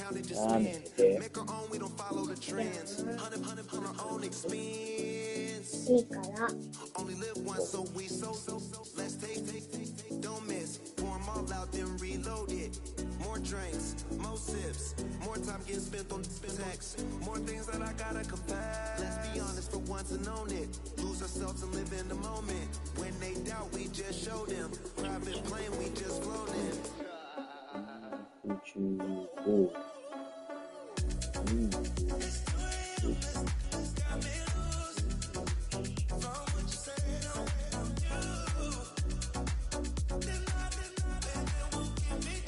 なんでいいから。15、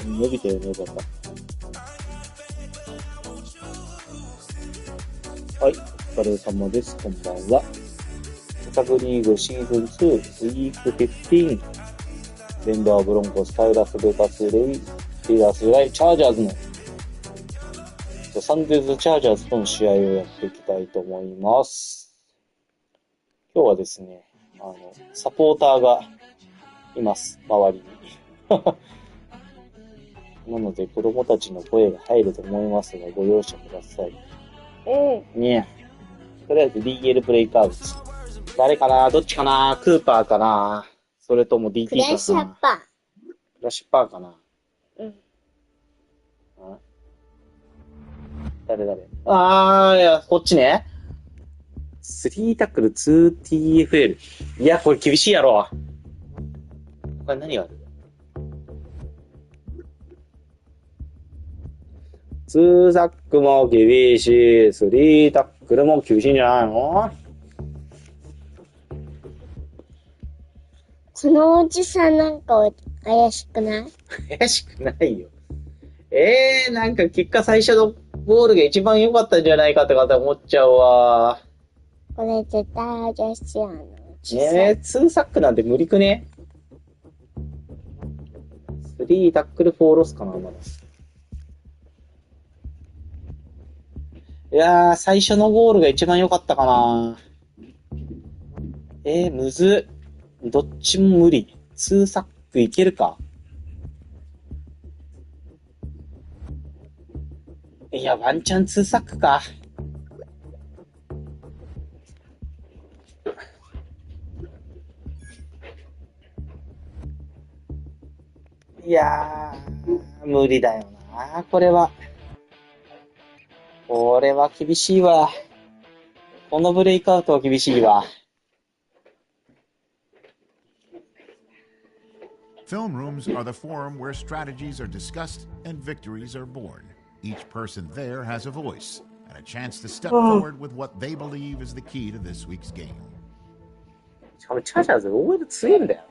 伸びたよね、パパ。はい、お疲れ様です。こんばんは。手探りーぐシーズン2、ウィーク15、デンバーブロンコス対ラスベガスレイ、チャージャーズの、サンデーズチャージャーズとの試合をやっていきたいと思います。今日はですね、サポーターがいます、周りに。なので子供たちの声が入ると思いますが、ご容赦ください。ねえ。とりあえず DL ブレイクアウト。誰かな？どっちかな？クーパーかな？それとも DT かな？クラッシュアッパー。クラッシュパーかな？誰いや、こっちね。3タックル 2TFL。いや、これ厳しいやろ。これ何がある？2タックも厳しい。3タックルも厳しいんじゃないの？このおじさんなんか怪しくない？怪しくないよ。なんか結果最初のゴールが一番良かったんじゃないかとかって思っちゃうわ。これ絶対怪しいやん。2サックなんて無理くね？ 3 タックル4ロスかな、まだ。いやー、最初のゴールが一番良かったかな。むずっ。どっちも無理。2サックいけるか？いや、ワンチャン2サックか。いやー、無理だよな、これは。これは厳しいわ。このブレイクアウトは厳しいわ。Film rooms are the forum where strategies are discussed and victories are born. Each person there has a voice and a chance to step forward with what they believe is the key to this week's game. しかもチャージャーズ OL 強いんだよ。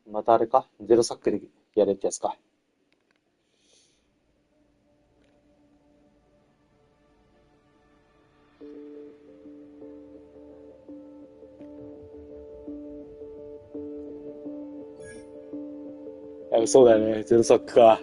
またあれか？ゼロサックでやれってやつか。そうだよね。ゼロサックか。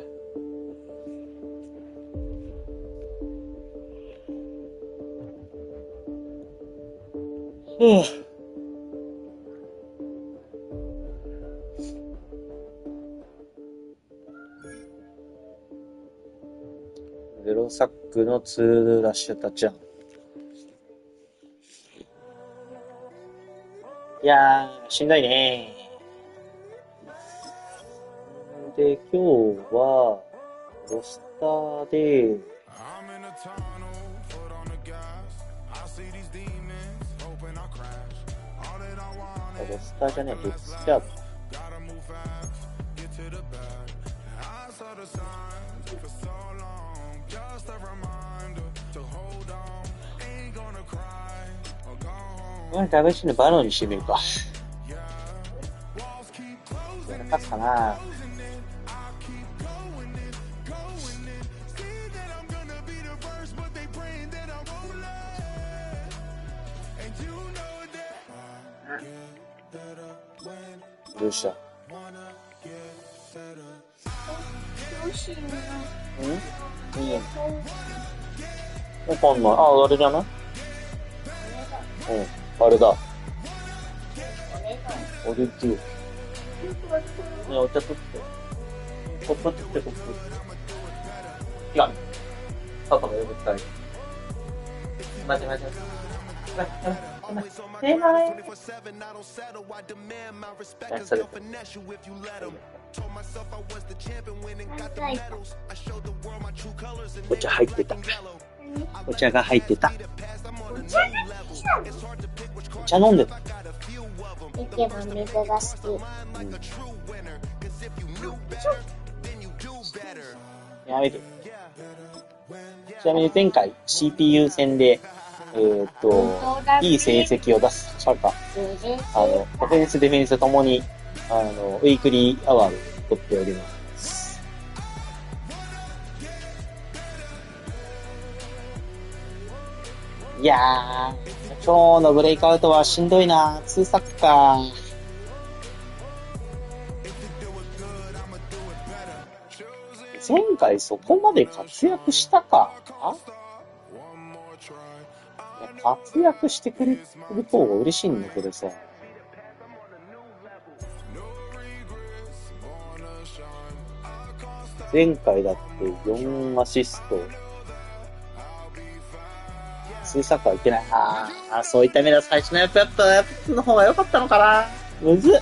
ゼロサックの2ラッシュタッチダウン。いやー、しんどいね。で、今日は、ロスターで、ロスターじゃねえ、ヘッスチャート。ダメしのバロンにしてみるか。やらかすかな。どうした？どうしよう。いいよ。わかんない。あれじゃない？あれだ。おでつ。ね、お茶取って。コップ取って、コップ。違う。パパが呼ぶったい。待て。出ない。それ。お茶入ってた。お茶が入ってた。お茶飲んでた。一番水が好き。やめて。ちなみに前回 CPU 戦で、いい成績を出すシャカ、オフェンス、デフェンスともに、ウィークリーアワードを取っております。いやー、今日のブレイクアウトはしんどいな。2サックか。前回そこまで活躍したか？活躍してくれる方が嬉しいんだけどさ。前回だって4アシスト。2サッカーいけない。そういった意味では最初のやつの方が良かったのかな。むずっ。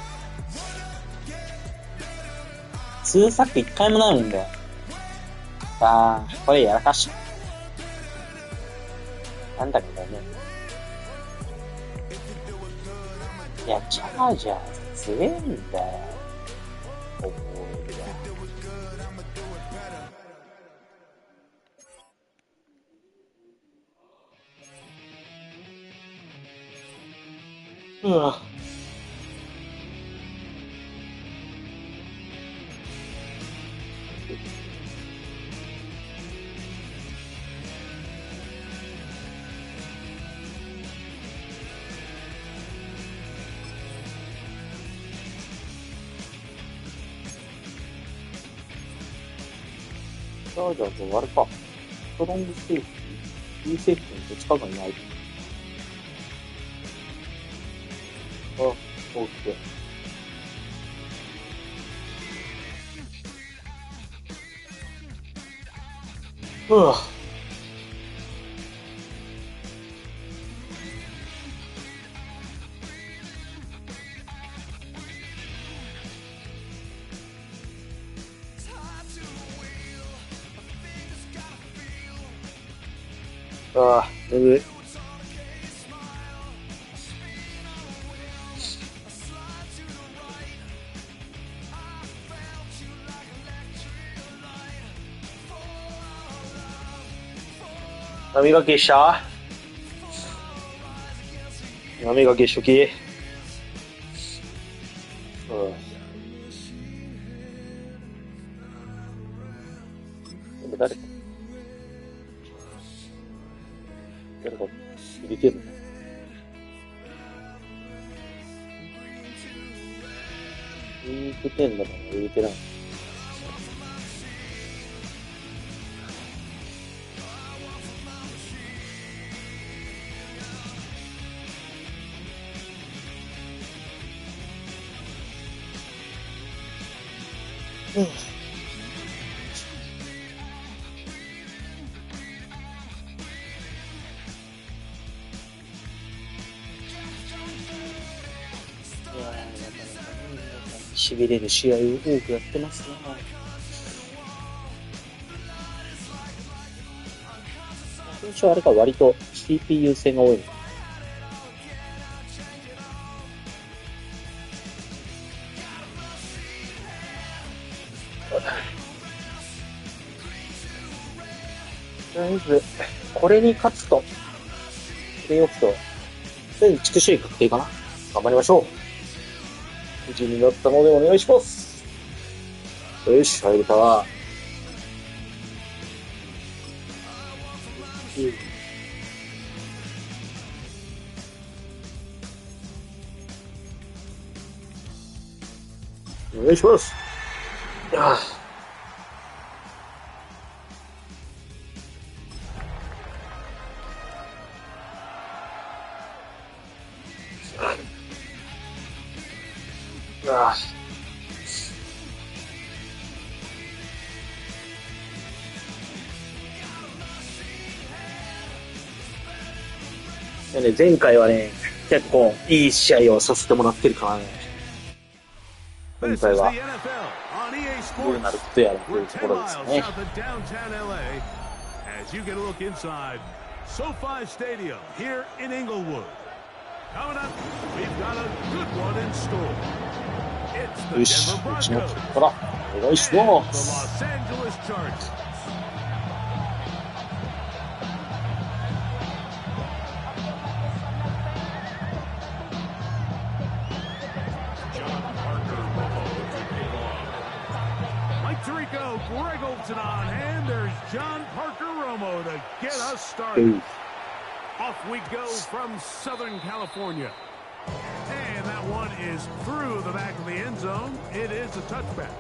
2サック1回もないんだよ。これやらかし。なんだけどね。いや、チャージャーズ強えんだよ。チャージャーズ終わるか。ストロングセーフティー、セーフティーのどっちかがいない。オッケー。眠い。歯磨きした？歯磨きしとき。誰か入れてるの？ウィーク10だから入れてない。痺れる試合を多くやってますね。今週あれか割と CPU 戦が多いの。とりあえずこれに勝つとプレイオフとで、地区首位確定かな。頑張りましょう。無事になったのでお願いします。よし、入れたわ。お願いします。前回はね、結構いい試合をさせてもらってるからね。今回はどうなることやらというところですね。よし、うちの結果からお願いします。Greggleton on hand. There's John Parker Romo to get us started. Off we go from Southern California. And that one is through the back of the end zone. It is a touchback.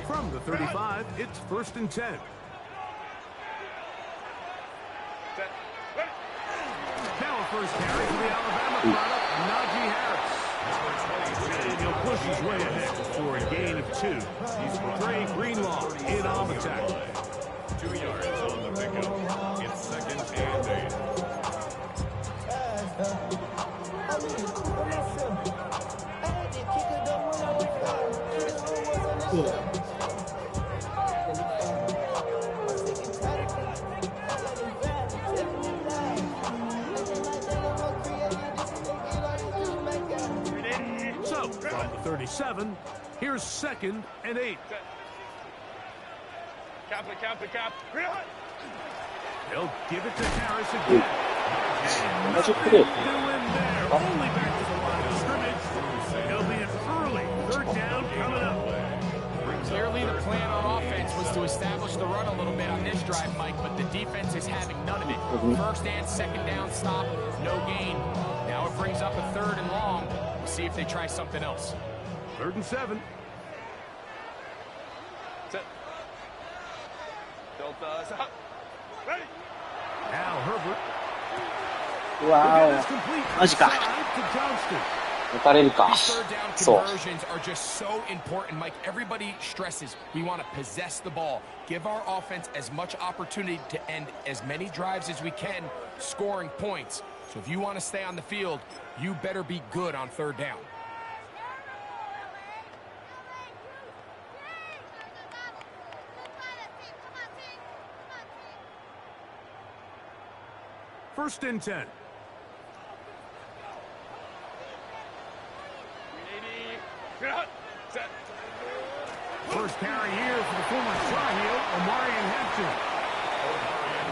From the 35, it's 1st and 10. Now a first carry for the Alabama product, Najee Harris. And he'll push his way ahead for a gain of 2. He's Trey Greenlaw in on the tackle. 2 yards on the pickup. It's 2nd and 8. So, from the 37, here's 2nd and 8. Cap. They'll give it to Harris again. And That's a nothing good. doing there. Only back to the line of scrimmage. It'll be an early 3rd down coming up. Clearly the plan on offense was to establish the run a little bit on this drive, Mike, but the defense is having none of it. 1st and 2nd down stop, no gain. Now it brings up a 3rd and long. We'll see if they try something else. 3rd and 7. Set. Delta. Stop. Ready. Al Herbert. うわAgain, it's ー、 complete マジか。 inside to Johnston. 打たれるか。 These third down そう。 conversions are just so important, Mike. Everybody stresses we want to possess the ball, give our offense as much opportunity to end as many drives as we can, scoring points. So if you want to stay on the field, you better be good on 3rd down. First and 10. Set. First carry here for the former Tar Heel, Omarion Hampton.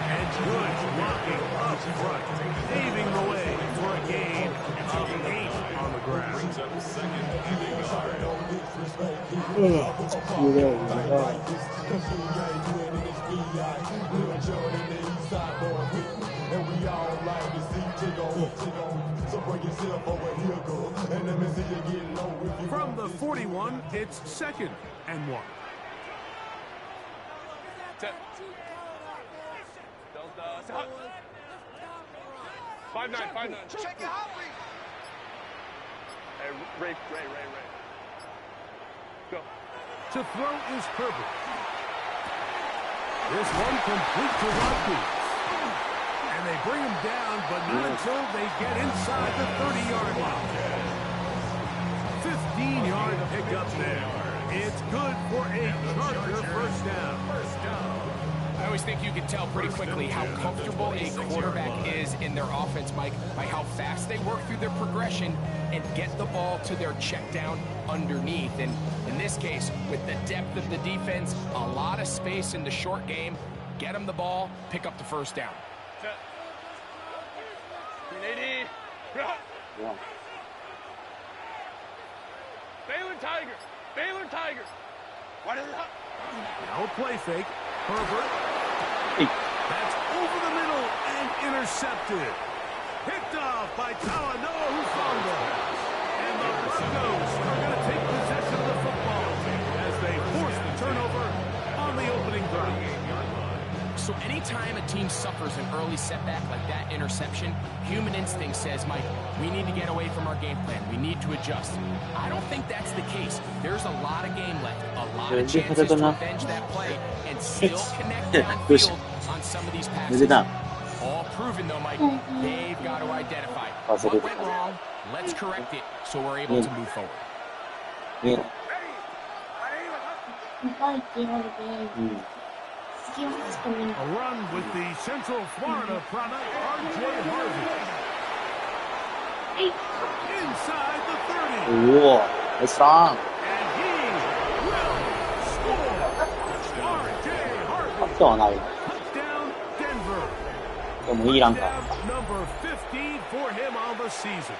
And good blocking up front, paving the way for a gain of 8 on the ground. Brings up 2nd and 8 From the 41, it's 2nd and 1. Set. Delta. Stop. 5-9. Check it out. Hey, Ray. Go. To throw is Herbert. This one complete to Rodgers. And they bring him down, but not until they get inside the 30-yard line. 15-yard pickup there. It's good for a Charger first down. I always think you can tell pretty quickly how comfortable a quarterback is in their offense, Mike, by how fast they work through their progression and get the ball to their check down underneath. And in this case, with the depth of the defense, a lot of space in the short game, get them the ball, pick up the first down. Yeah. Baylor Tiger. Now a play fake. Herbert. That's over the middle and intercepted. Picked off by Talanoa Hufanga. And the Broncos are going to take possession of the football as they force the turnover on the opening drive. So anytime a team suffers an early setback like that interception, human instinct says, Mike, we need to get away from our game plan. We need to adjust. I don't think that's the case. There's a lot of game left, a lot of chances to avenge that play and still connect downfield on some of these passes. All proven, though, Mike, they've got to identify what went wrong. Let's correct it so we're able to move forward. Yeah. A run with the Central Florida product, R.J. Harvey. Inside the 30. Whoa, it's wrong. And he will score. R.J. Harvey. Touchdown, Denver. Touchdown number 50 for him on the season.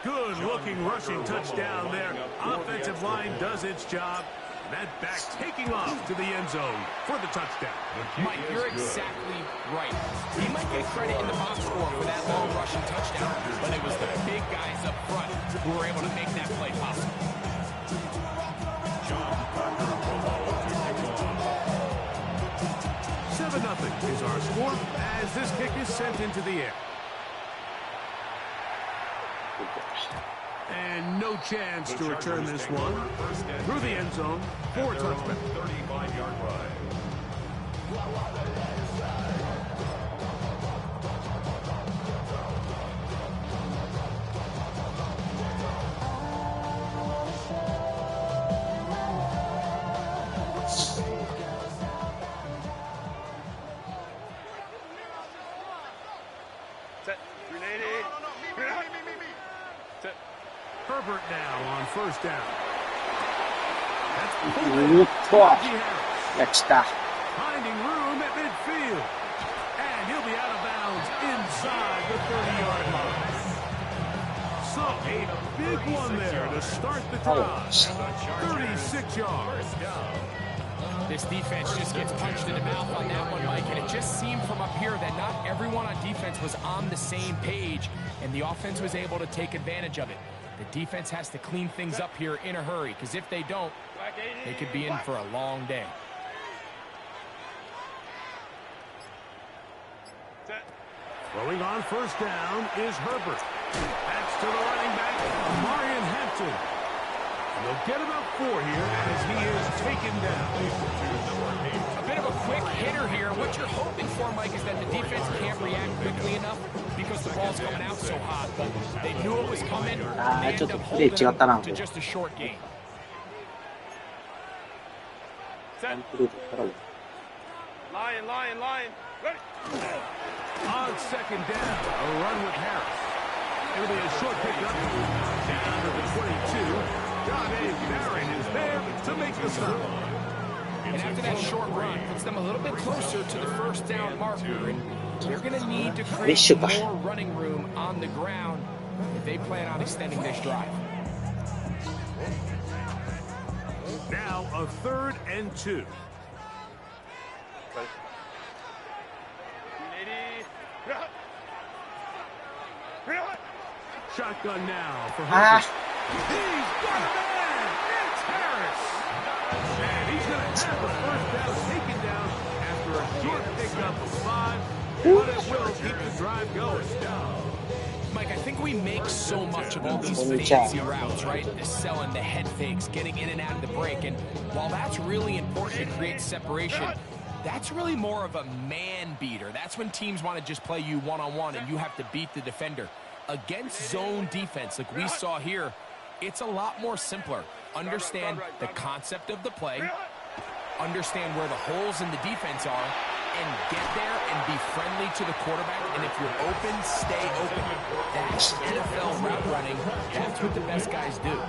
Good-looking rushing touchdown there. Offensive line does its job. That back taking off to the end zone for the touchdown. Mike, you're exactly right. He might get credit in the box score for that long rushing touchdown, but it was the big guys up front who were able to make that play possible. 7-0 is our score as this kick is sent into the air. And no chance to return this one through the end zone for a touchback. 35-yard ride. Herbert now on first down. That's Finding room at midfield. And he'll be out of bounds inside the 30-yard line. So a big one there to start the drive. 36 yards. This defense just gets punched in the mouth on that one, Mike, and it just seemed from up here that not everyone on defense was on the same page, and the offense was able to take advantage of it. The defense has to clean things up here in a hurry, because if they don't, they could be in for a long day. Throwing on first down is Herbert. That's to the running back, Marion Hampton. And they'll get about 4 here as he is taken down. A bit of a quick hitter here. What you're hoping for, Mike, is that the defense can't react quickly enough because the ball's coming out so hot. But they knew it was coming, and they ended up holding it to just a short game. Lion. Ready. On second down, a run with Harris. It'll be a short pickup down to the 22. Dave Barron is there to make the stop. And after that short run, puts them a little bit closer to the first down marker. And they're going to need to create more running room on the ground if they plan on extending this drive. Now a 3rd and 2. Shotgun now for Herbert. He's got a man! It's Harris! And he's going to have the first down taken down after a short pickup of 5, but it will keep the drive going. Mike, I think we make so much of all these fancy routes, right? The selling, the head fakes, getting in and out of the break. And while that's really important to create separation, that's really more of a man beater. That's when teams want to just play you one-on-one and you have to beat the defender. Against zone defense, like we saw here, It's a lot more simpler. Understand the concept of the play, understand where the holes in the defense are, and get there and be friendly to the quarterback. And if you're open, stay open. That's NFL route running. That's what the best guys do.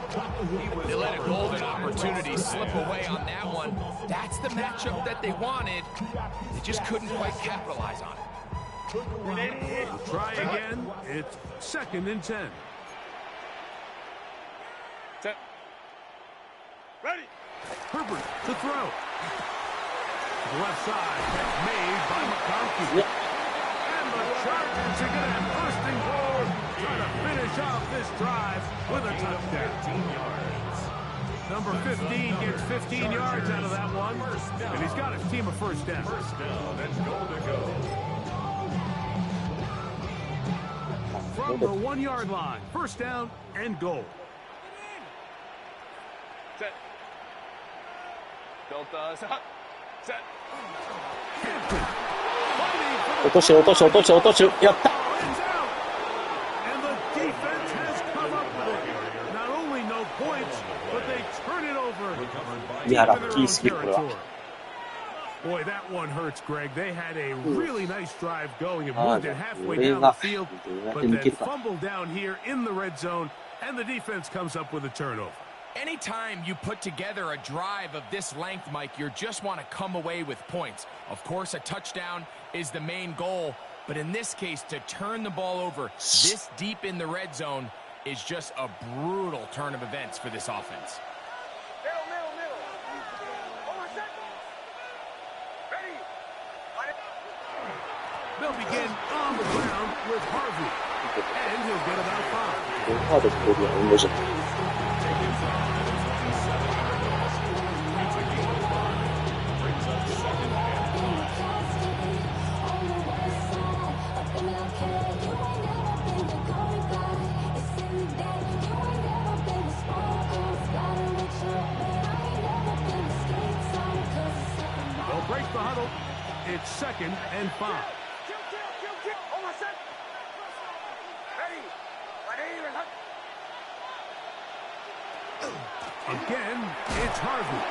They let a golden opportunity slip away on that one. That's the matchup that they wanted. They just couldn't quite capitalize on it. Try again. It's 2nd and 10. Set. Ready. Herbert to throw. Left side, that's made by McConkey. And the Chargers are going to have 1st and goal, trying to finish off this drive with a touchdown. Number 15 gets 15 yards out of that one, and he's got his team a 1st down. 1st down and goal to go. From the 1-yard line, 1st down and goal. Set. Delta, set. 落とし、落とし、落とし、落とし、やった。 And the defense has come up with it. Not only no points, but they turn it over. いや、ラッキーすぎる、これは。 Boy, that one hurts, Greg. They had a really nice drive going and moved it halfway down the field, but then fumbled down here in the red zone, and the defense comes up with a turnover. Anytime you put together a drive of this length, Mike, you just want to come away with points. Of course, a touchdown is the main goal, but in this case, to turn the ball over this deep in the red zone is just a brutal turn of events for this offense. They'll begin on the ground with Harvey, and he'll get about 5. 하도 거기 안 올려줘. They'll break the huddle. It's 2nd and 5. Again, it's Harvey.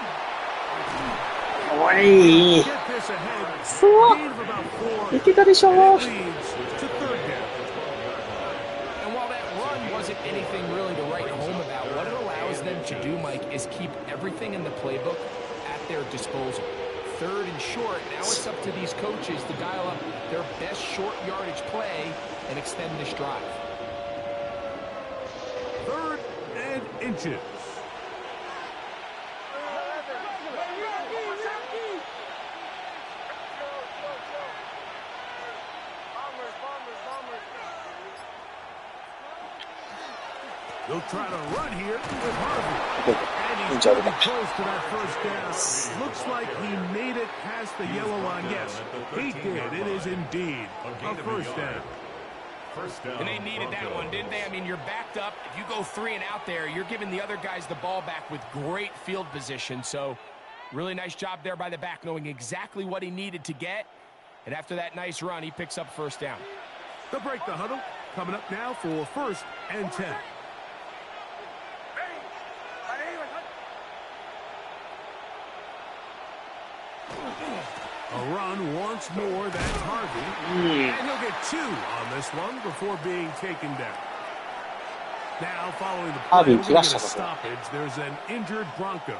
Oi! Get this ahead. So, Gain of about 4. いけたでしょう。 And it leads to 3rd down. And while that run wasn't anything really to write home about, what it allows them to do, Mike, is keep everything in the playbook at their disposal. 3rd and short, now it's up to these coaches to dial up their best short yardage play and extend this drive. 3rd and inches. They'll try to run here with Harvey. And he's pretty close to that 1st down. Looks like he made it past the yellow line. Yes, he did. It is indeed a 1st down. And they needed that one, didn't they? I mean, you're backed up. If you go 3 and out there, you're giving the other guys the ball back with great field position. So really nice job there by the back, knowing exactly what he needed to get. And after that nice run, he picks up 1st down. They'll break the huddle. Coming up now for 1st and 10. A run once more, that's Harvey. And he'll get 2 on this one before being taken down. Now, following the play, we'll get a stoppage. There's an injured Bronco.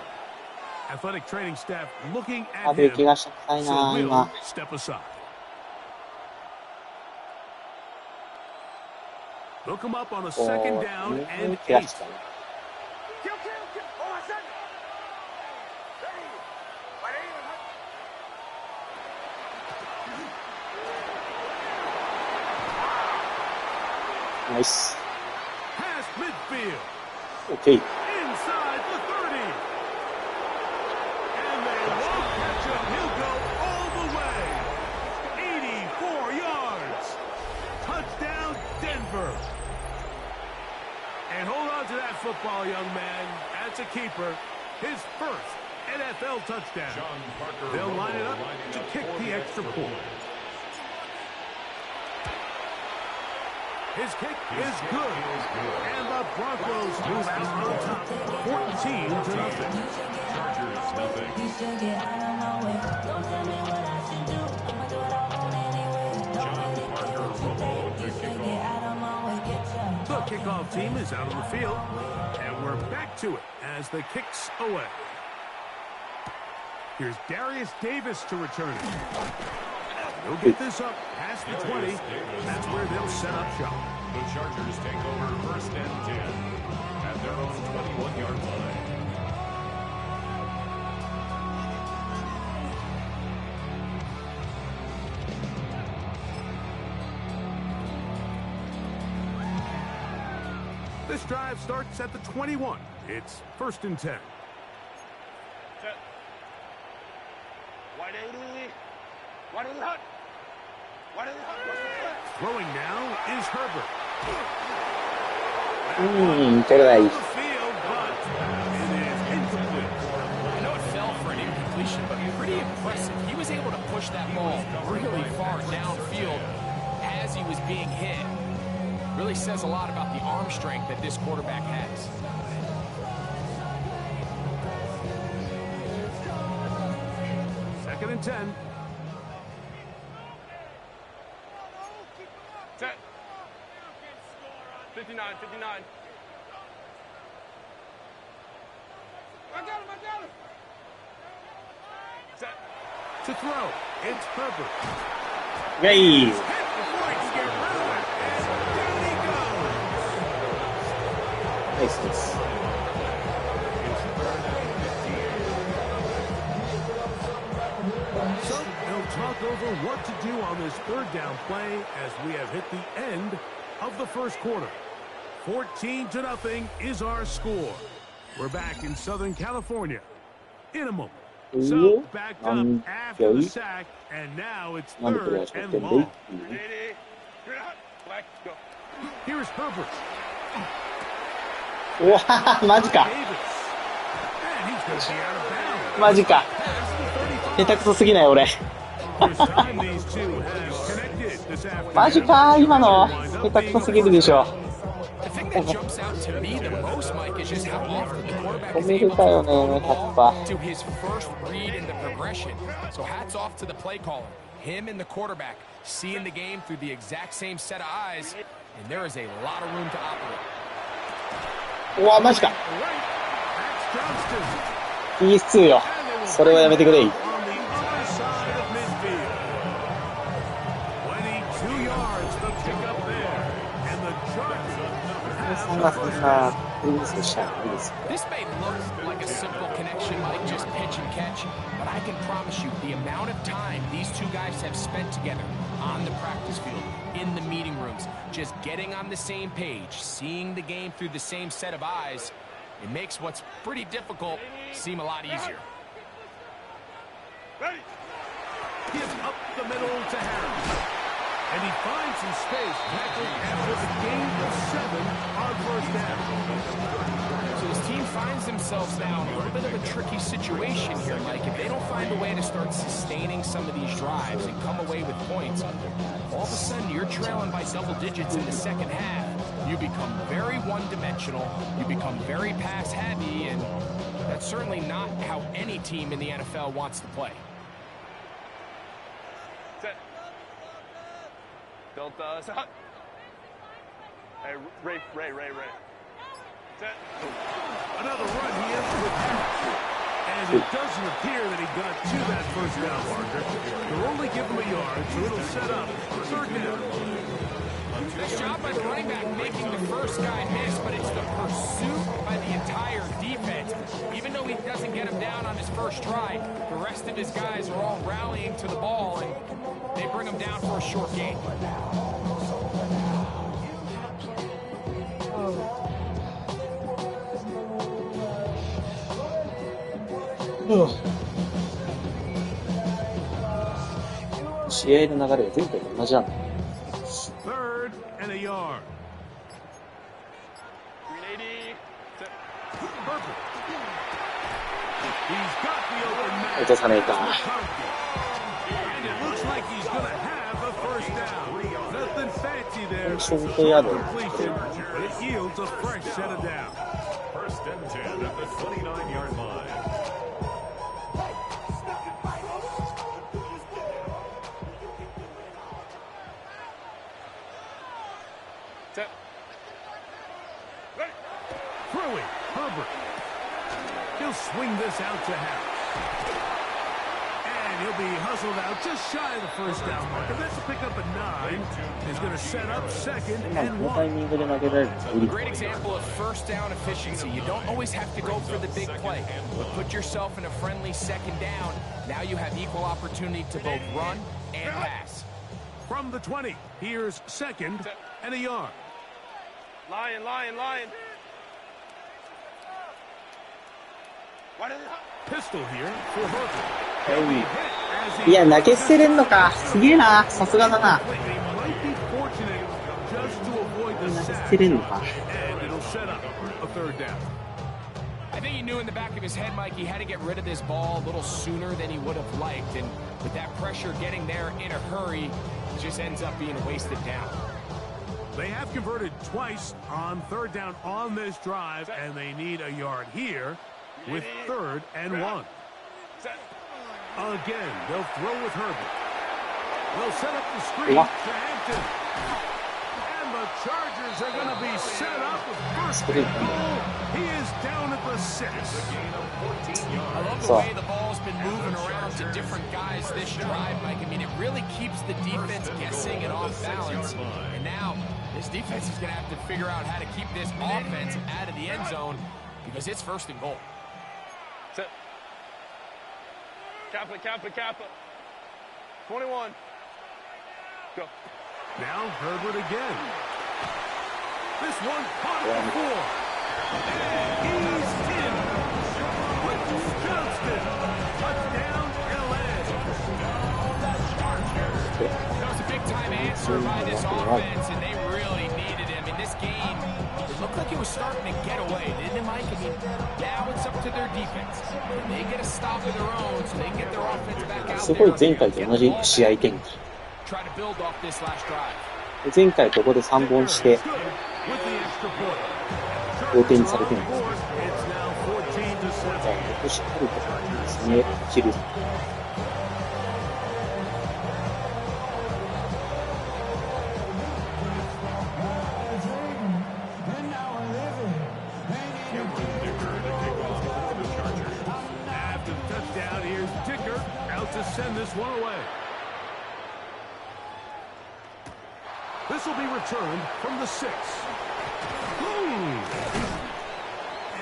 Athletic training staff looking at him, so we'll step aside. They'll come up on a 2nd down and 8. Nice. Past midfield. Okay. Inside the 30. And they won't catch him. He'll go all the way. 84 yards. Touchdown, Denver. And hold on to that football, young man. That's a keeper. His 1st NFL touchdown. They'll line it up to kick the extra point. His kick is good. And the Broncos move out on top, 14-0. Chargers nothing. John Parker Romo to kick off. The kickoff team is out on the field, and we're back to it as the kick's away. Here's Darius Davis to return it. He'll get this up past the 20. That's where they'll set up shop. The Chargers take over 1st and 10 at their own 21-yard line. This drive starts at the 21. It's 1st and 10. Throwing now is Herbert. Take it away. The field, but it is incomplete. I know it fell for an incompletion, but pretty impressive. He was able to push that ball really far downfield as he was being hit. Really says a lot about the arm strength that this quarterback has. Second and 10. Set. 59. I got him. Set. To throw, it's Herbert. Yay! Nice. So they'll talk over what to do on this 3rd down play as we have hit the end of the 1st quarter. 14-0 is our score. We're back in Southern California in a moment. So backed up after the sack, and now it's 3rd and long. Here's Herbert. うわマジか And he's going to be out of bounds. マジか下手くそすぎない俺 First time these two have connected this afternoon. マジか今の下手くそすぎるでしょ The thing that jumps out to me the most, Mike, is just how often the quarterback 止 is めれ able たよね to 100%. do his first read in the progression. So hats off to the play caller, him and the quarterback, seeing the game through the exact same set of eyes, and there is a lot of room to operate. うわマジか Right. That's Johnston. ピース2よそれはやめてくれ On the other side of midfield. 22 yards the pickup there. And the Chargers そんなプリンスしちゃないです This may look like a simple connection, Mike, just pitch and catch, but I can promise you the amount of time these two guys have spent together on the practice field, in the meeting rooms, just getting on the same page, seeing the game through the same set of eyes, it makes what's pretty difficult seem a lot easier. gives up the middle to Harris. And he finds some space tackled after the gain of 7 on 1st down. So his team finds themselves now in a little bit of a tricky situation here, Mike. If they don't find a way to start sustaining some of these drives and come away with points, all of a sudden you're trailing by double digits in the second half. You become very one-dimensional, you become very pass-heavy, and that's certainly not how any team in the NFL wants to play. Set. Delta. Set. Hey, Ray. Set. Another run here with Harris. And it doesn't appear that he got to that 1st down marker. They'll only give him a yard, so it'll set up 3rd down. Nice job by the running back making the first guy miss, but it's the pursuit by the entire defense. Even though he doesn't get him down on his first try, the rest of his guys are all rallying to the ball, and they bring him down for a short gain.試合の流れが前回と同じなんだ。 3rd and a yard. 380. Set. Perfect. He's got the open man. 落とさねえか。And it looks like he's going to have a first down. Nothing fancy there. ショートヤード。 Completion. It yields a fresh set of downs. First and 10 at the 29-yard line. Throwing, Herbert. He'll swing this out to Harris. And he'll be hustled out just shy of the first down marker. That's a pickup of 9. He's going to set up second 今 and このタイ 1. ミングで投げられると無理。 Great example of first down efficiency. You don't always have to go for the big play, but put yourself in a friendly second down. Now you have equal opportunity to both run and pass. From the 20, here's second and a yard. Lion, lion, lion. Pistol here for Herbert. はい。いや、投げ捨てれんのか。すげえな。さすがだな。 He might be fortunate just to avoid the 投げ捨 sack. てれんのか。 And it'll set up a third down. I think he knew in the back of his head, Mike, he had to get rid of this ball a little sooner than he would have liked. And with that pressure getting there in a hurry, it just ends up being a wasted down. They have converted twice on third down on this drive, and they need a yard here with third and 1. Again, they'll throw with Herbert. They'll set up the screen to Hampton. And the Chargers are going to be set up with first and goal. He is down at the 6. I love the way the ball's been moving around to different guys this drive, Mike. I mean, it really keeps the defense guessing and off balance. And now, this defense is going to have to figure out how to keep this offense out of the end zone because it's first and goal. Set. Kappa, Kappa, Kappa. 21. Go. Now Herbert again. This one caught at the 4. And he's in. With Johnston. Touchdown, LA. That was a big-time answer by this offense, and they really needed him. In this game, it looked like it was starting to get away, didn't it, Mike? I mean, now it's up to their defense. They get a stop of their own, so they can get their offense back out すごい there. 前回と同じ試合展 Try to build off this last drive. 開。前回ここで3本して、 With the extra point. 同点にされてるん It's です。 now 14 to 7. じゃあ、ここしっかりと攻め切る。After the touchdown, here's Dicker out to send this one away. This will be returned from the 6.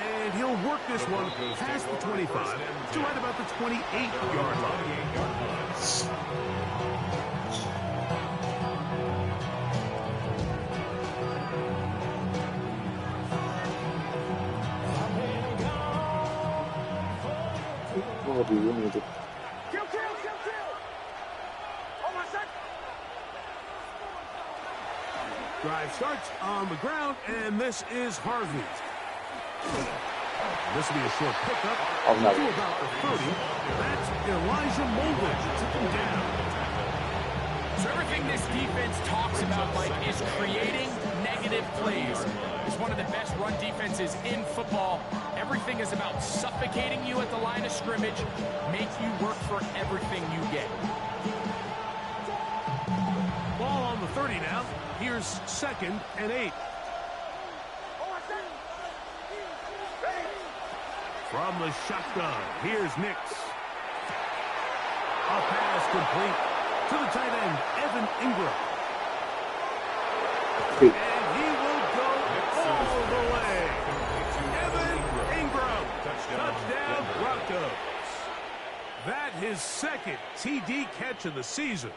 And he'll work this one past the 25 to right about the 28-yard line. Drive starts on the ground, and this is Harvey. This will be a short pickup to about the 30. That's Elijah Molden. Took him down. So everything this defense talks about, Mike, is creating negative plays. It's one of the best run defenses in football. Everything is about suffocating you at the line of scrimmage, make you work for everything you get. Ball on the 30 now. Here's second and 8. From the shotgun, here's Nix. A pass complete to the tight end, Evan Ingram. And he will go all the way. Evan Ingram, touchdown Broncos. That his second TD catch of the season.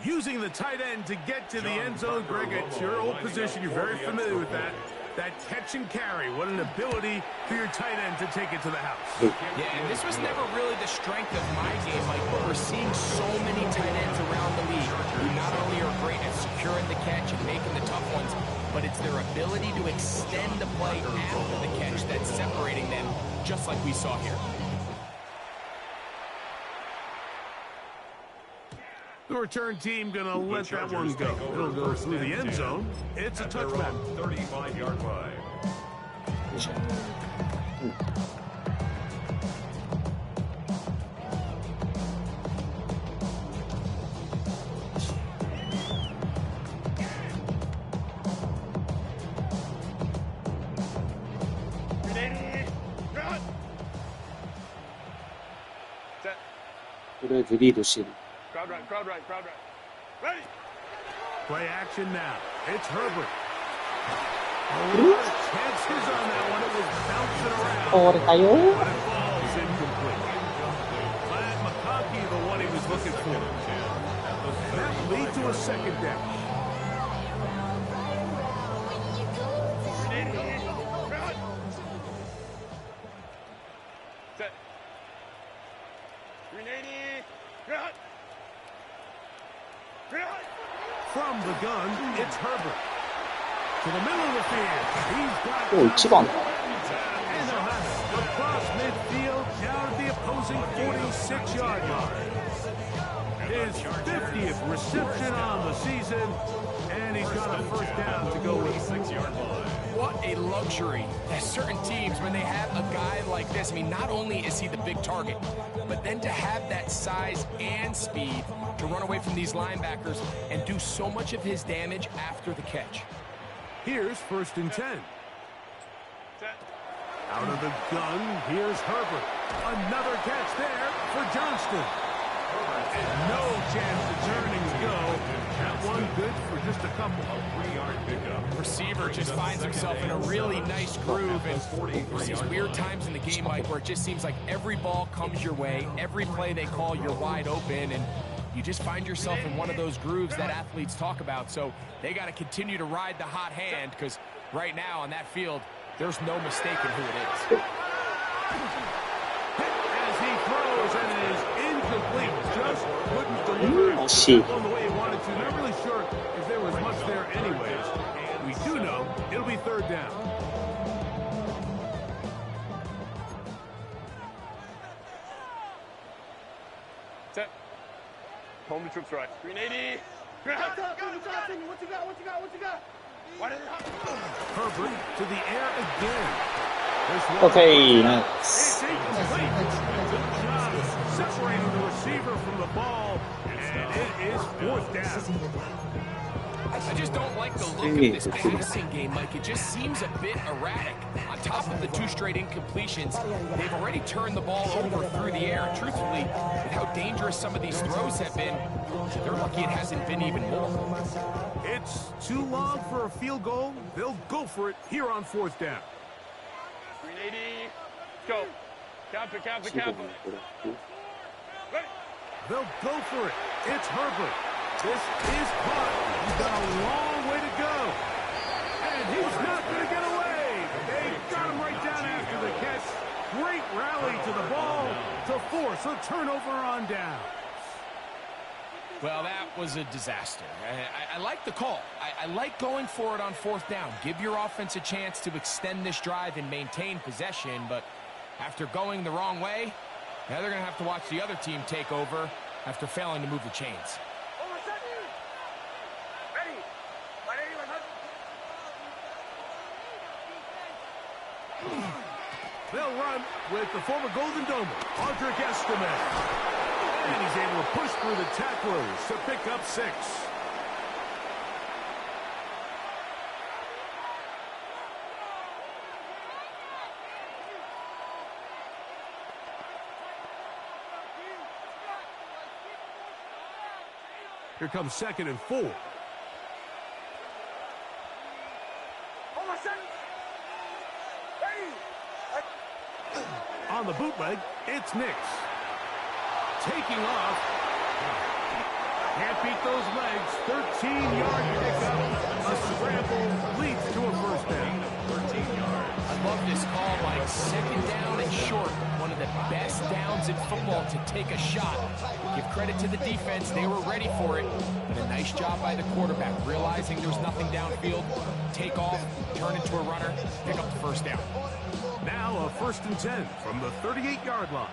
Using the tight end to get to the end zone, Greg, it's your old position. You're very familiar with that. That catch and carry, what an ability for your tight end to take it to the house. Yeah, and this was never really the strength of my game, Mike, but we're seeing so many tight ends around the league who not only are great at securing the catch and making the tough ones, but it's their ability to extend the play after the catch that's separating them, just like we saw here. The return team gonna let that one go. It'll go through the end zone. It's a touchback. 35-yard line. よいしょ。うん。とりあえずリードしてる。Crowd right, crowd right, crowd right. Ready? Play action now. It's Herbert. A lot of chances on that one. It was bouncing around. これかよ。 But it falls incomplete. Glad McConkey the one he was looking for. That will lead to a second down. Set. 380. Cut. From the gun, it's Herbert. To the middle of the field. He's got お、1番だ。 and a pass across midfield down at the opposing 46-yard line. His 50th reception on the season, and he's got a first down to go with. 6-yard line. What a luxury. There's certain teams, when they have a guy like this, I mean, not only is he the big target, but then to have that size and speed to run away from these linebackers and do so much of his damage after the catch. Here's 1st and 10. Set. Out of the gun, here's Herbert. Another catch there for Johnston. And no chance to turn and go. That one good for just a couple. A 3-yard pickup. Receiver just finds himself in a really nice groove, and there's these weird times in the game, Mike, where it just seems like every ball comes your way, every play they call, you're wide open, and you just find yourself in one of those grooves that athletes talk about. So they got to continue to ride the hot hand, because right now on that field, there's no mistaking who it is. As he throws, and it is incomplete. Just couldn't deliver I see. on the way he wanted to. Not really sure if there was much there anyways. And we do know it'll be 3rd down. Set. Home to troops right. 380. What you got? Why did it happen? Herbert to the air again. This one Okay, nice. it's incomplete. Good job separating the receiver from the ball, and it is 4th down. I just don't like the look of this passing game, Mike. It just seems a bit erratic. On top of the 2 straight incompletions, they've already turned the ball over through the air. Truthfully, with how dangerous some of these throws have been, they're lucky it hasn't been even more. It's too long for a field goal. They'll go for it here on 4th down. 380. Let's go. Count it. Ready? They'll go for it. It's Herbert. This is caught. He's got a long way to go. And he's not going to get away. They got him right down after the catch. Great rally to the ball to force a turnover on down. Well, that was a disaster. I like the call. I like going for it on 4th down. Give your offense a chance to extend this drive and maintain possession, but after going the wrong way, now they're going to have to watch the other team take over after failing to move the chains. They'll run with the former Golden Domer, Audric Estime. And he's able to push through the tacklers to pick up 6. Here comes 2nd and 4. On the bootleg, it's Nix. Taking off. Can't beat those legs. 13-yard pickup. A scramble leads to a 1st down. 13 yards. I love this call, Mike. 2nd down and short. One of the best downs in football to take a shot. Give credit to the defense. They were ready for it. But a nice job by the quarterback, realizing there's nothing downfield. Take off, turn into a runner, pick up the 1st down. Now a 1st and 10 from the 38-yard line.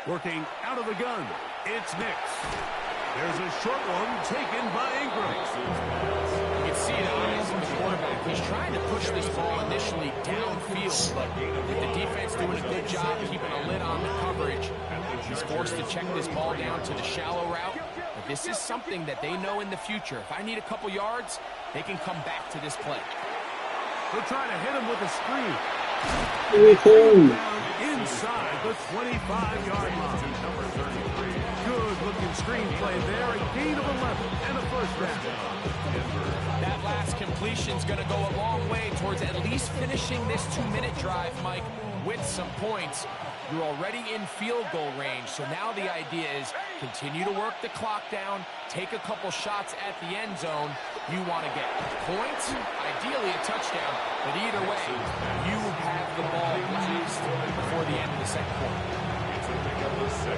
Working out of the gun, it's Nix. There's a short one taken by Ingram. You can see the eyes of the quarterback. He's trying to push this ball initially downfield, but the defense doing a good job keeping a lid on the coverage. He's forced to check this ball down to the shallow route. But this is something that they know in the future. If I need a couple yards, they can come back to this play. They're trying to hit him with a screen. Inside the 25-yard line. Number 33. Good-looking screenplay there. A gain of 11 and a first down. That last completion's going to go a long way towards at least finishing this 2-minute drive, Mike, with some points. You're already in field goal range, so now the idea is continue to work the clock down, take a couple shots at the end zone. You want to get points, ideally a touchdown, but either way, you have the ball last before the end of the second quarter. It's a pick up of 6.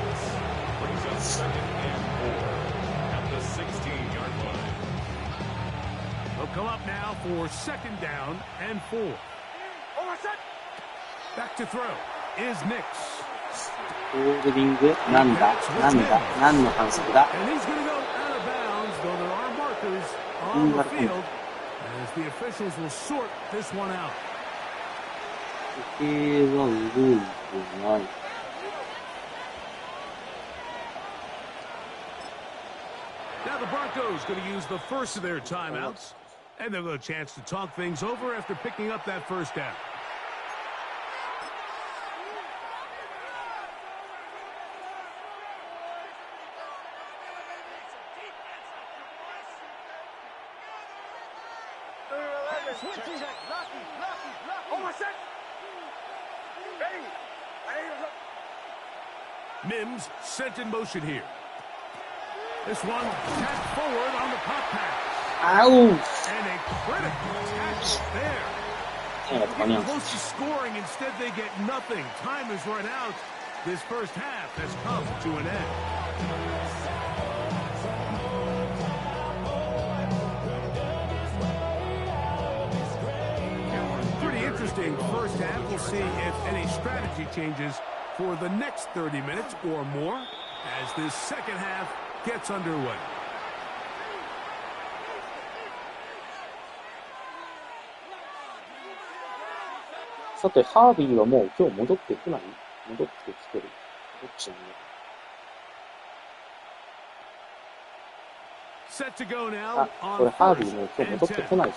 Brings up 2nd and 4 at the 16-yard line. They'll come up now for 2nd down and 4. Back to throw is Nix. ホールディング、なんだ、何の反則だ。 And he's going to go out of bounds, though there are markers on the field, as the officials will sort this one out. 時計は動いてない。Now the Broncos going to use the first of their timeouts, and they'll get a chance to talk things over after picking up that first down. Mims sent in motion here. This one tapped forward on the pop pass. Ow! And a critical tackle there. Getting close to scoring, instead they get nothing. Time is run out. This first half has come to an end. Pretty interesting first half. We'll see if any strategy changes for the next 30 minutes or more as this second half gets underway. さて、ハービーはもう今日戻ってこない？戻ってきてる。どっちなんだ？ Set to go あ、 now これ on ハービー first も今日 and 戻って 10. こない。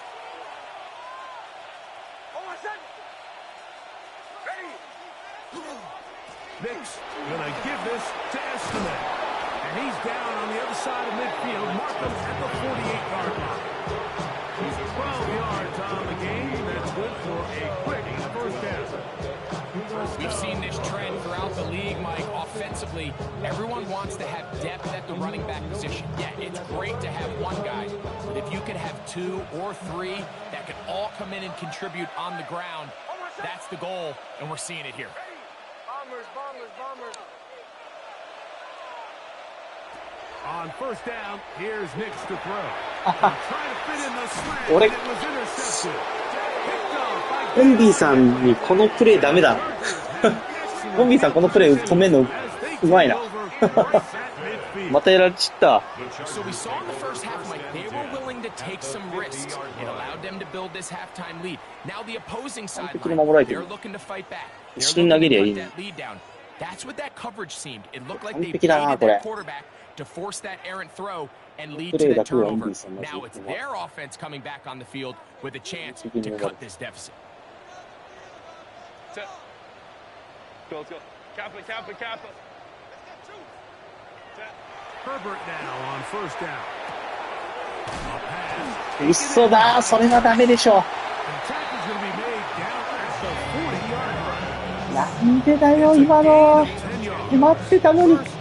Nick's gonna give this to Estimate. And he's down on the other side of midfield. Markham at the 48-yard line. He's 12 yards on the game. That's good for a quick first down. We've seen this trend throughout the league, Mike. Offensively, everyone wants to have depth at the running back position. Yeah, it's great to have one guy, but if you could have 2 or 3 that can all come in and contribute on the ground, that's the goal, and we're seeing it here. On first down, here's Nix to throw. Trying to fit in the slant, and it was intercepted. Picked off by コンビーさんにこのプレーダメだ。コンビーさんこのプレー止めるのうまいな。またやられちった。 So we saw in the first half, Mike, they were willing to take some risks. It allowed them to build this halftime lead. Now the opposing sideline, they're looking to fight back. They're looking to put that lead down. That's what that coverage seemed. It looked like they baited that quarterback to force that errant throw and lead to the turnover. Now it's their offense coming back on the field with a chance to cut this deficit. Let's go. Kaplan. Herbert now on first down. A pass. 嘘だ、それはダメでしょ。 And tackle's going to be made down at the 40-yard line. なんでだよ、今の。待ってたのに。 Whatever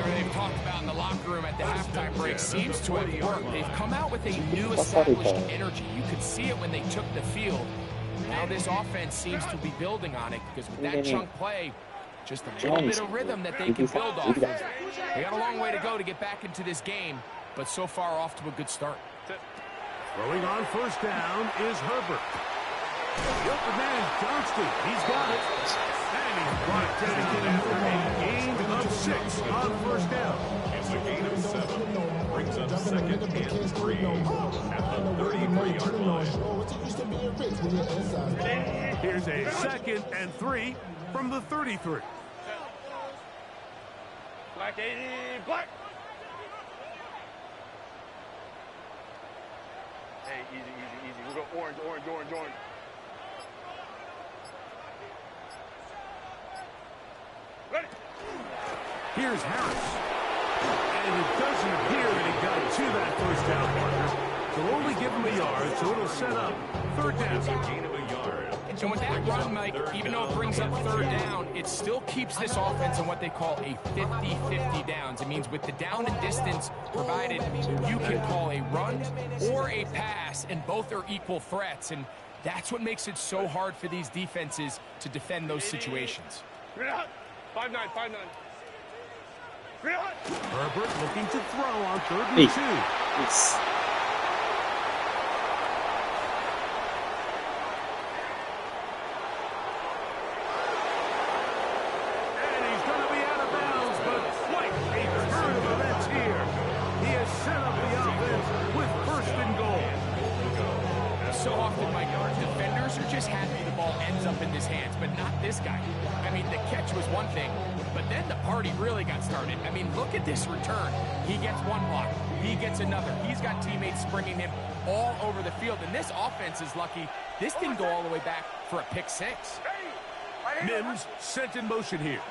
they've talked about in the locker room at the halftime break seems to have worked. They've come out with a new established energy. You could see it when they took the field. Now this offense seems to be building on it because with that chunk play, just a little bit of rhythm that they can build off of. They got a long way to go to get back into this game, but so far off to a good start. Throwing on first down is Herbert. The open man, Johnston. He's got it. And he's brought it down again for a gain of 6 on first down. It's a gain of 7. Brings up 2nd and 3 at the 33-yard line. Here's a 2nd and 3 from the 33. Black 80, black. Hey, easy. We'll go orange. Ready? Here's Harris. And it doesn't appear that he got to that first down marker. So only give him a yard, so it'll set up 3rd down. It's a gain of a yard. And with that run, Mike, even though it brings up 3rd down, it still keeps this offense in what they call a 50-50 downs. It means with the down and distance provided, you can call a run or a pass, and both are equal threats. And that's what makes it so hard for these defenses to defend those situations. 5-9. Herbert looking to throw on 3rd and 2. Yes. So often, Mike, defenders are just happy the ball ends up in his hands, but not this guy. I mean, the catch was one thing, but then the party really got started. I mean, look at this return. He gets one block. He gets another. He's got teammates springing him all over the field, and this offense is lucky. This didn't go all the way back for a pick 6. Mims sent in motion here.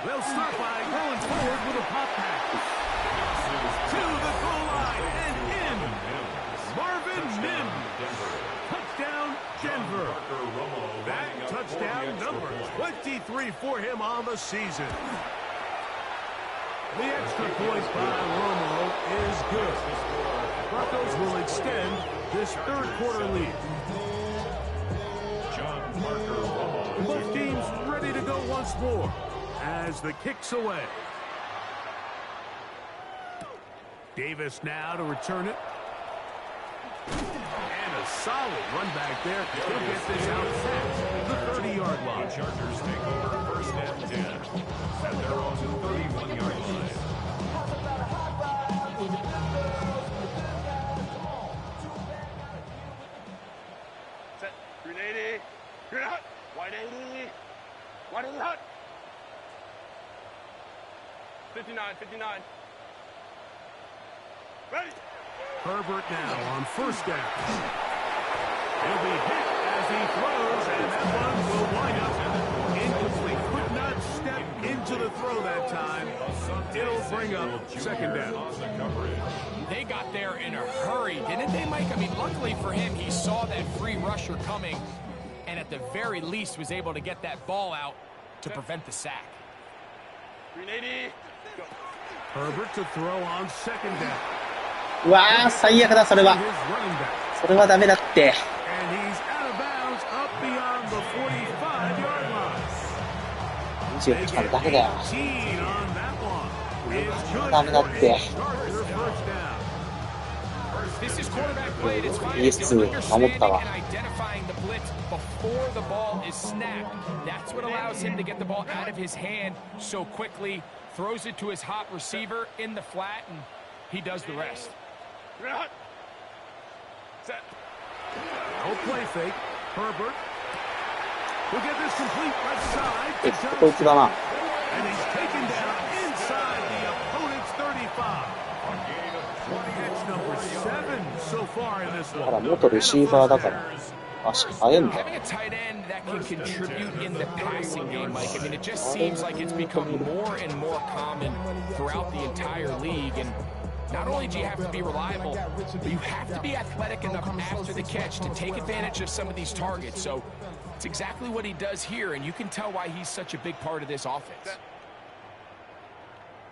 They'll start by going forward with a pop pass. To the goal line and in. Marvin Mims. Touchdown, Denver. That touchdown number 23 for him on the season. The extra point by Romo is good. Broncos will extend this 3rd quarter lead. Both teams ready to go once more as the kick's away. Davis now to return it. And a solid run back there. He'll get this out fast. The 30-yard line. Chargers take over 1st and 10 at their own 31-yard line. Set. 380. Green hot. White 80. White 80 hot. 59. Ready. Herbert now on 1st down. He'll be hit as he throws, and that one will wind up incomplete. Could not step into the throw that time. It'll bring up 2nd down. They got there in a hurry, didn't they, Mike? I mean, luckily for him, he saw that free rusher coming, and at the very least was able to get that ball out to prevent the sack. 380. Go. Herbert to throw on 2nd down. うわー、最悪だ、それは。それはダメだって。28からダメだよ。ダメだって。ES2 守ったわ。Before the ball is snapped, that's what allows him to get the ball out of his hand so quickly, throws it to his hot receiver in the flat, and he does the rest. Set. No play fake. Herbert will get this complete left side. こいつだな。And he's taken down inside the opponent's 35. That's number 7 so far in this だから one. 元レシーバーだから足速いんだよ。 Having a tight end that can contribute in the passing game, Mike, I mean, it just seems like it's become more and more common throughout the entire league. And not only do you have to be reliable, but you have to be athletic enough after the catch to take advantage of some of these targets. So it's exactly what he does here, and you can tell why he's such a big part of this offense.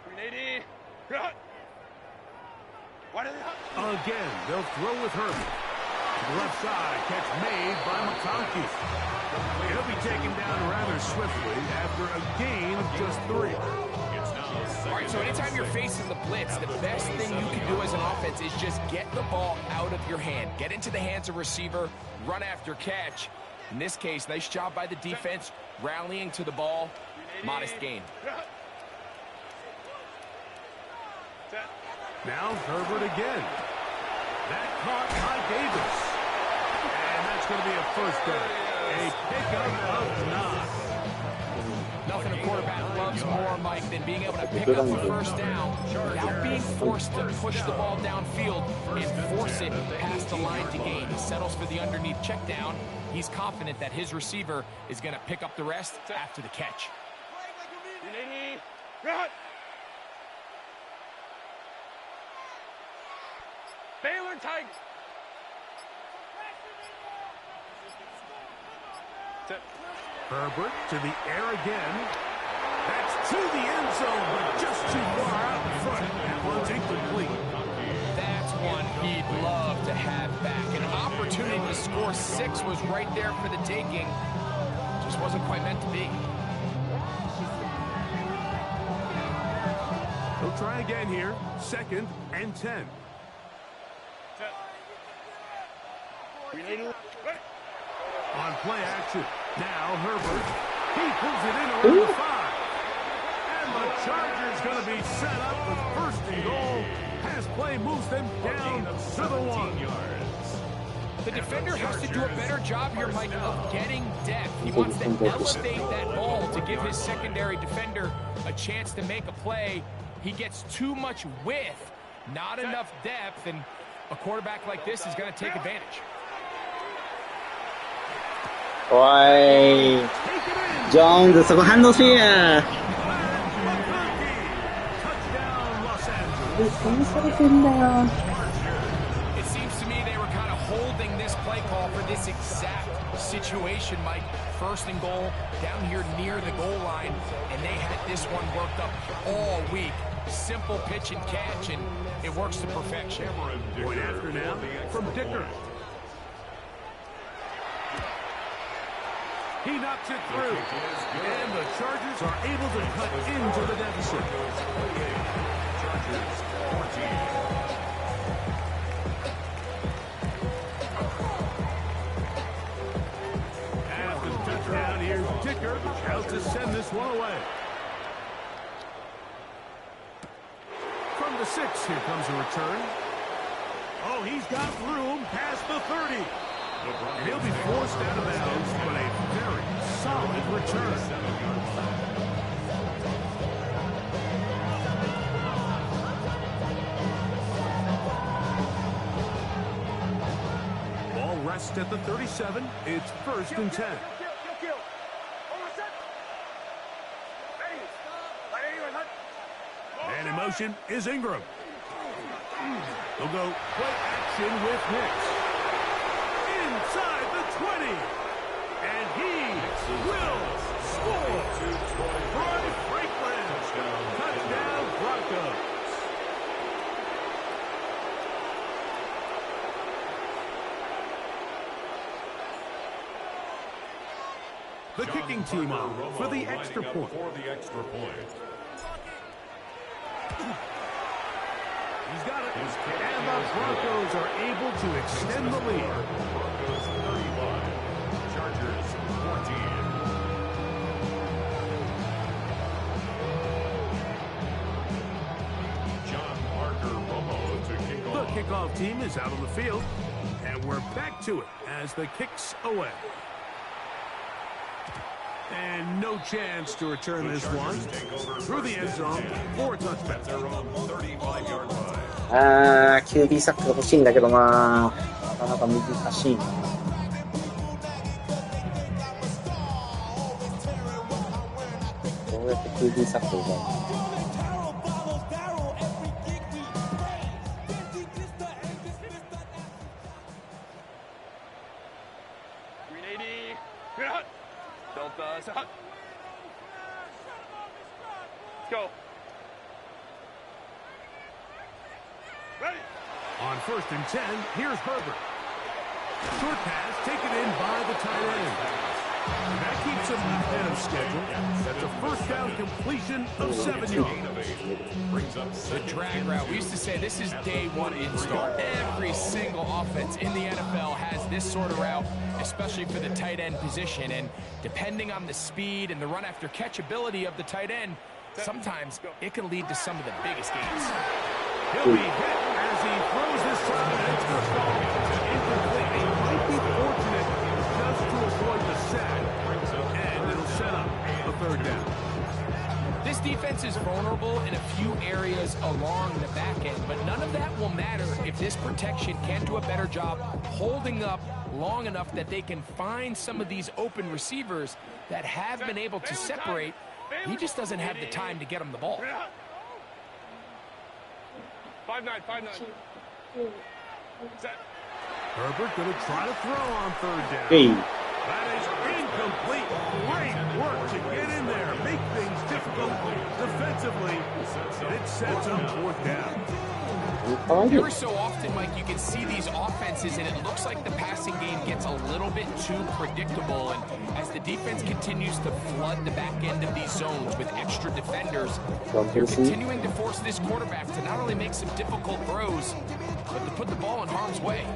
380. Again, they'll throw with Herbert. To the left side, catch made by McConkey. He'll be taken down rather swiftly after a gain of just 3. All right, so anytime you're facing the blitz, the best thing you can do as an offense is just get the ball out of your hand. Get into the hands of receiver, run after catch. In this case, nice job by the defense. rallying to the ball, modest gain. Now Herbert again. That caught by Davis. And that's going to be a first down. A pickup of 9. Nothing a quarterback loves more, Mike, than being able to pick up a first down without being forced to push the ball downfield and force it past the line to gain. He settles for the underneath check down. He's confident that his receiver is going to pick up the rest after the catch. Baylor Tigers. Herbert to the air again. That's to the end zone, but just too far out in front. That one's incomplete. That's one he'd love to have back. An opportunity to score 6 was right there for the taking. Just wasn't quite meant to be. He'll try again here. 2nd and 10. On play action. Now Herbert. He pulls it in around the 5. And the Chargers going to be set up with 1st and goal. Pass play moves them down to the 1. The defender has to do a better job here, Mike, of getting depth. He wants to elevate that ball to give his secondary defender a chance to make a play. He gets too much width, not enough depth, and a quarterback like this is going to take advantage. おい。ジョーンズ、そこ反応せえや。It seems to me they were kind of holding this play call for this exact situation, Mike. 1st and goal, down here near the goal line, and they had this one worked up all week. Simple pitch and catch, and it works to perfection. Point after now from Dicker. He knocks it through, and the Chargers are able to cut into the deficit. Chargers 14. After the touchdown, here's Dicker out to send this one away. From the 6, here comes a return. Oh, he's got room past the 30. And he'll be forced out of bounds, but a very solid return. Ball rests at the 37. It's 1st and 10. And in motion is Ingram. He'll go play action with Hicks. Inside the 20. And he will score. Troy Franklin. Touchdown Broncos. The kicking team on for the extra point. He's got it. And the Broncos are able to extend the lead. Broncos 31, Chargers 14. John Parker Romo to kick off. The kickoff team is out on the field, and we're back to it as the kick's away. And no chance to return this one through the end zone for a touchback. Their own 35-yard line. QB サックが欲しいんだけどな。なかなか難しい。どうやって QB サックを奪うの？Let's go. Ready. On 1st and 10, here's Herbert. Short pass taken in by the tight end. That keeps him ahead of schedule. That's a first down completion of 7 yards. The drag route. We used to say this is day one install. Every single offense in the NFL has this sort of route, especially for the tight end position. And depending on the speed and the run after catch ability of the tight end, sometimes it can lead to some of the biggest gains. He'll be hit as he throws this time. It's going to fall incomplete. He might be fortunate just to avoid the sack. And it'll set up a third down. This defense is vulnerable in a few areas along the back end, but none of that will matter if this protection can't do a better job holding up long enough that they can find some of these open receivers that have been able to separate. He just doesn't have the time to get him the ball. 5-9, 5-9. Set. Herbert going to try to throw on third down. Hey. That is incomplete. Great work to get in there, make things difficult defensively. It sets up fourth down. Every so often, Mike, you can see these offenses, and it looks like the passing game gets a little bit too predictable. And as the defense continues to flood the back end of these zones with extra defenders, you're continuing to force this quarterback to not only make some difficult throws, but to put the ball in harm's way.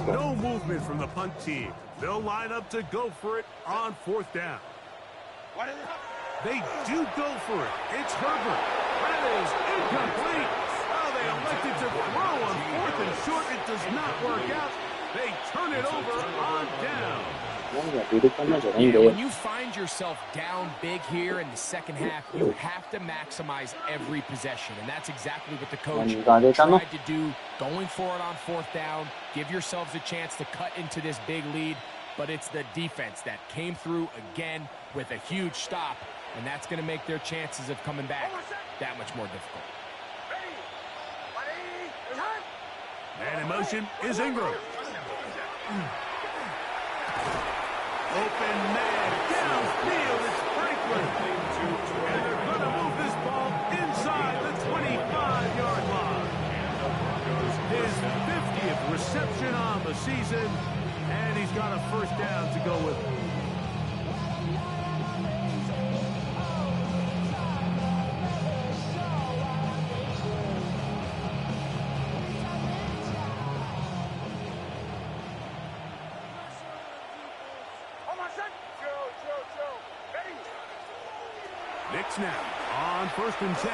No movement from the punt team. They'll line up to go for it on fourth down. They do go for it. It's Herbert. That is incomplete. Oh, they elected to throw on fourth and short. It does not work out. They turn it over on down. When you find yourself down big here in the second half, you have to maximize every possession, and that's exactly what the coach tried to do, going for it on fourth down. Give yourselves a chance to cut into this big lead, but it's the defense that came through again with a huge stop, and that's going to make their chances of coming back that much more difficult. And in motion is Ingram. Open man, downfield, it's Franklin. And they're going to move this ball inside the 25-yard line. His 50th reception on the season, and he's got a first down to go with it. Knicks now on 1st and 10.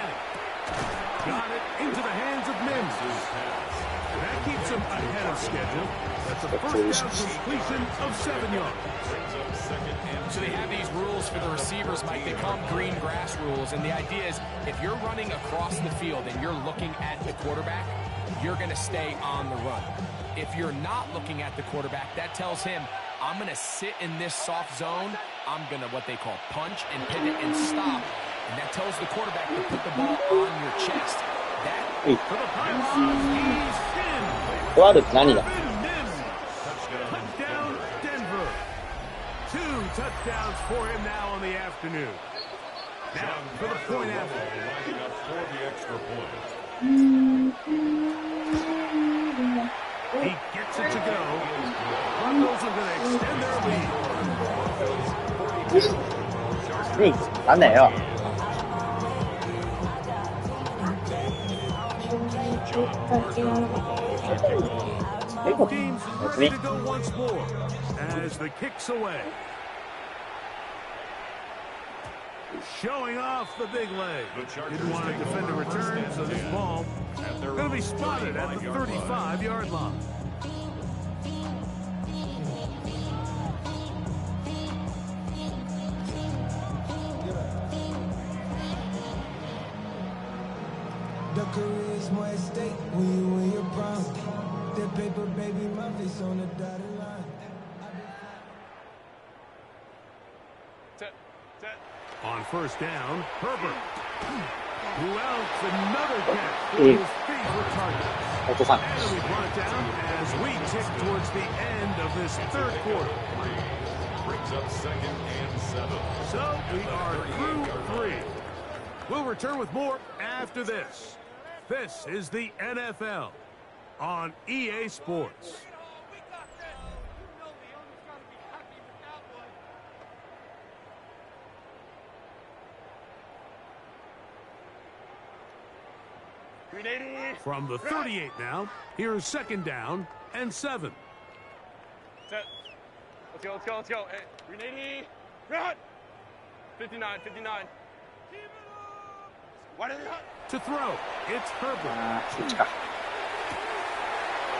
Got it into the hands of Mims. That keeps him ahead of schedule. That's a first down completion of 7 yards. So they have these rules for the receivers, Mike. They call them green grass rules, and the idea is if you're running across the field and you're looking at the quarterback, you're going to stay on the run. If you're not looking at the quarterback, that tells him, I'm going to sit in this soft zone. I'm going to what they call punch and pivot and stop. And that tells the quarterback to put the ball on your chest. That for the punch, he's in. Touchdown, Denver. 2 touchdowns for him now on the afternoon. Now for the point after. He gets it to go. Broncos are going to extend their lead. Both teams ready to go once more as the kick's away. Showing off the big leg. Didn't want to defend a return, so this ball going to be spotted at the 35-yard line. The career is more at stake when you win your prime. That paper, baby, my face on the dotted line. On first down, Herbert. Who else? Another catch for his favorite target. And we brought it down as we tick towards the end of this third quarter. Brings up 2nd and 7. So we are through 3. We'll return with more after this. This is the NFL on EA Sports. From the 38 now, here's second down and 7. Set. Let's go, let's go, let's go. Hey, 380. Run! 59, 59. To throw, it's Herbert. あー、そっちか。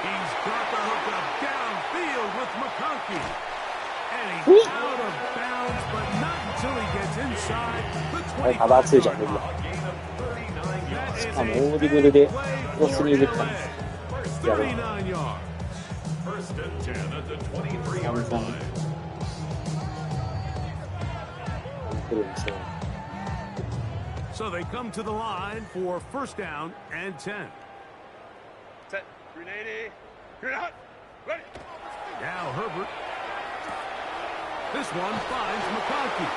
He's got the hook up downfield with McConkey. And he's out of bounds, but not until he gets inside the あれ、幅厚いじゃん、無理だ。 20. しかも、オーディブルで、クロスに入れてたんです。やろう。 39 yards. First and 10 at the 23-yard line. 来るんですよ。 So they come to the line for first down and 10. Set. 380. You're out. Ready. Now Herbert. This one finds McConkey.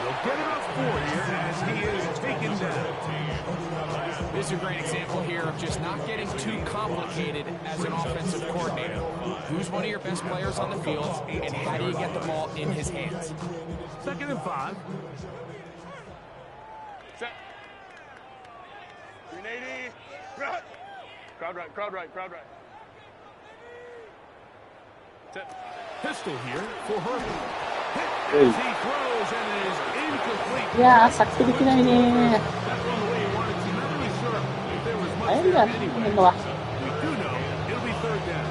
He'll get it up 4 here as he is taken down. This is a great example here of just not getting too complicated as an offensive coordinator. Who's one of your best players on the field, and how do you get the ball in his hands? Second and 5. Set. 380. Run. Crowd right, crowd right, crowd right. Set. Pistol here for Herbert. Hit Hey. as he throws and it is incomplete. いやー、作成できないねー。 That one the way he wanted to. Not really sure if there was much 早いん there だ、 anyway. 見るのは。 We do know it'll be third down.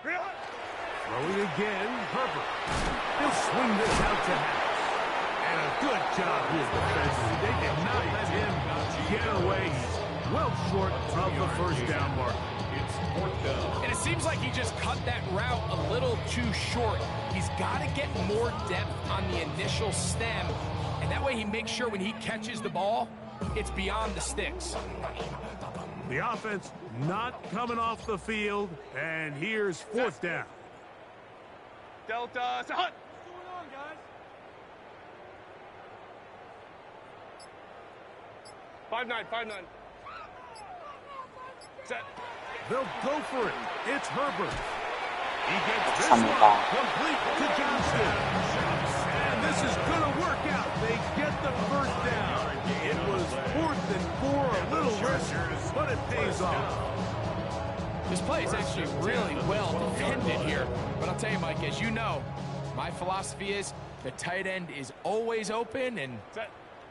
Throwing again, Herbert. He'll swing this out to Hatch. And a good job here defensively. They did not let him get away. He's well short of the first down mark. It's fourth down. And it seems like he just cut that route a little too short. He's got to get more depth on the initial stem, and that way he makes sure when he catches the ball, it's beyond the sticks. The offense not coming off the field, and here's fourth down. Delta. Set. What's going on, guys? 5-9, 5-9. Set. They'll go for it. It's Herbert. He gets this Come one on. complete to Johnston. And this is going to work out. They get the first down. It was 4th and 4, a little risk, but it pays off. This play is actually really well defended here. But I'll tell you, Mike, as you know, my philosophy is the tight end is always open, and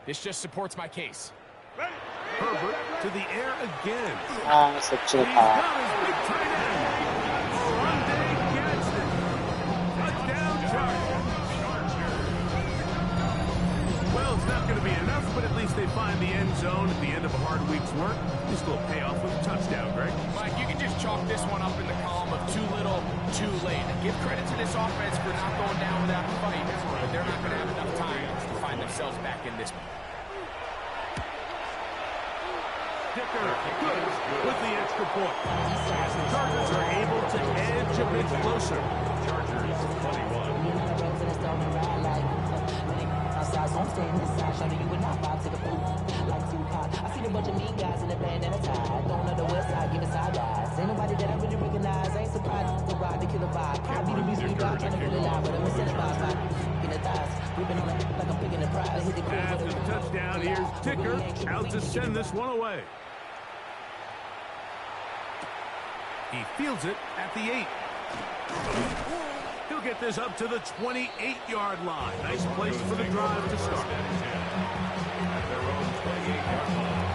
this just supports my case. Herbert to the air again. あー、そっちの He's か。 got his big tight end. Rondé Gadsden. Touchdown Chargers. Well, it's not going to be enough, but at least they find the end zone at the end of a hard week's work. This will pay off with a touchdown, Greg. Mike, you can just chalk this one up in the column of too little, too late. Give credit to this offense for not going down without a fight, but they're not going to have enough time to find themselves back in this one. Dicker good with the extra point. The Chargers are able to edge a bit closer. Chargers 21. After the touchdown, here's Dicker out to send this one away. He fields it at the 8. He'll get this up to the 28-yard line. Nice place for the drive to start. At their own 28-yard line.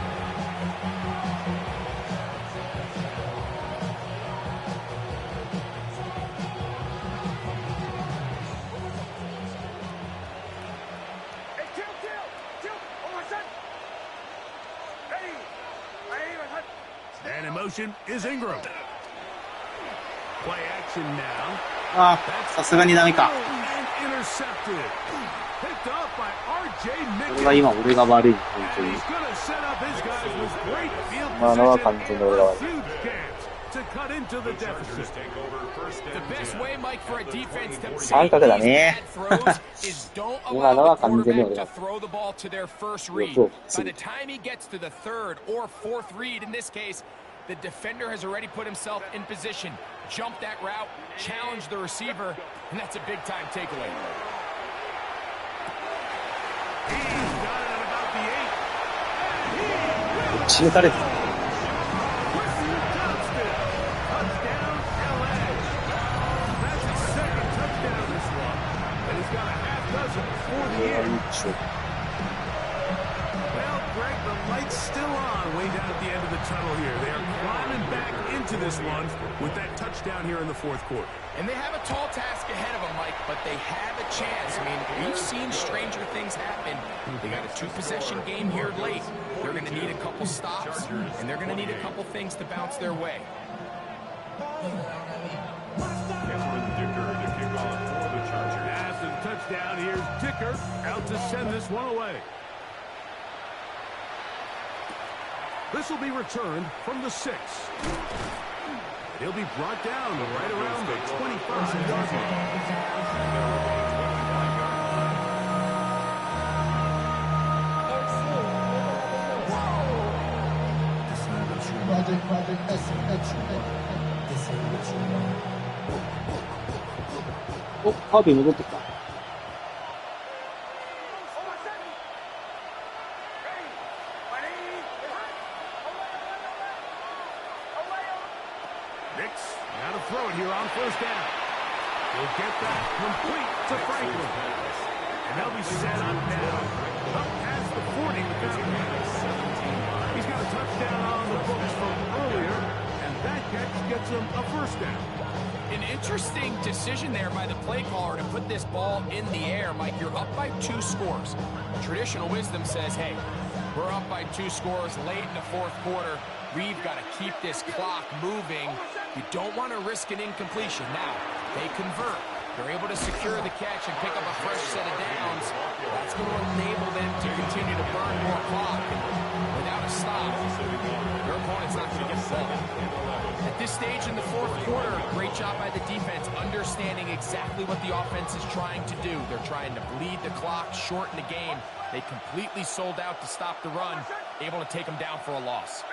Hey, chill. Hold on, set. Ready. Ready, my son. And in motion is Ingram. Play action now. あー、さすがにダメか。 And intercepted. Picked up by R.J. これは今、俺が悪い、本当 And に。 he's going to set up his guys with great field 今のは position 完全に俺が悪い。 and a huge chance to cut into the Chargers deficit. take over first The and best 10. way, Mike, for a defense to三角だね。 is don't 今の allow は the 完全に quarterback 俺 to が。 throw the ball to their first read. そう By the time he gets to the third or fourth read, in this case, the defender has already put himself in position. jump that route, challenge the receiver, and that's a big-time takeaway. He's got it at about the 8. 打ち抜かれてTouchdown, LA. That's his second touchdown this one, and he's got a half dozen for the い year. いでしょう。 Well, Greg, the light's still on way down at the end of the tunnel here. They are climbing back into this one with that touchdown here in the fourth quarter. And they have a tall task ahead of them, Mike, but they have a chance. I mean, we've seen stranger things happen. They got a 2-possession game here late. They're going to need a couple stops, and they're going to need a couple things to bounce their way. Catherine Dicker to kick off for the Chargers. Pass and touchdown. Here's Dicker out to send this one away. This will be returned from the 6. He'll be brought down right around the 25-yard line.お、ハービー戻ってきた。Nix, now to throw it here on first down. He'll get that complete to Franklin. And they'll be set up now. Up past the 40 with this pass. He's got a touchdown on the books from earlier, and that catch gets him a first down. An interesting decision there by the play caller to put this ball in the air. Mike, you're up by 2 scores. Traditional wisdom says, hey, we're up by 2 scores late in the fourth quarter. We've got to keep this clock moving. You don't want to risk an incompletion. Now, they convert. They're able to secure the catch and pick up a fresh set of downs. That's going to enable them to continue to burn more clock. And without a stop, their opponent's not going to get the ball. At this stage in the fourth quarter, great job by the defense, understanding exactly what the offense is trying to do. They're trying to bleed the clock, shorten the game. They completely sold out to stop the run, able to take them down for a loss.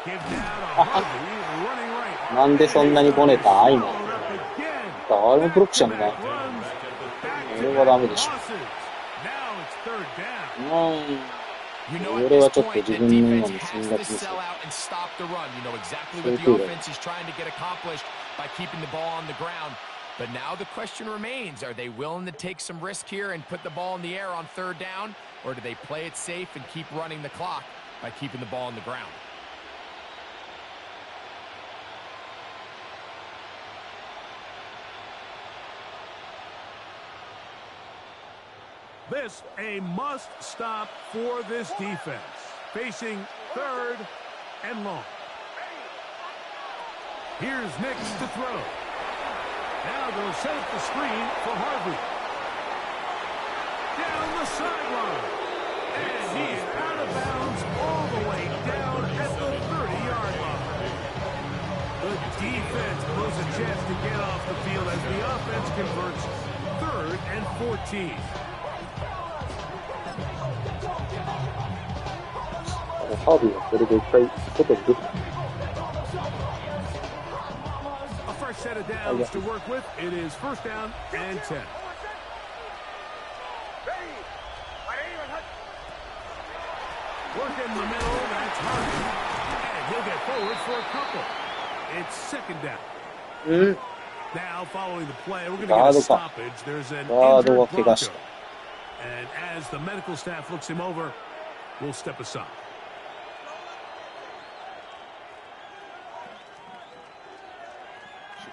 Give down a Harvey, running right. なんでそんなにこねた今。誰もブロックしちゃうんだ。これはダメでしょ。これはちょっと自分の今の戦略ですよ。But now the question remains, are they willing to take some risk here and put the ball in the air on third down, or do they play it safe and keep running the clock by keeping the ball on the ground? This a must stop for this defense. Facing third and long. Here's Nix to throw. Now they'll set up the screen for Harvey. Down the sideline. And he is out of bounds all the way down at the 30-yard line. The defense blows a chance to get off the field as the offense converts 3rd and 14. Harvey はこれで一回外に出てた。A fresh set of downs to work with. It is first down and 10. Work in the middle, that's Harvey. And he'll get forward for a couple. It's second down. Now, following the play, we're going to get a stoppage. There's an injured Bronco. And as the medical staff looks him over, we'll step aside.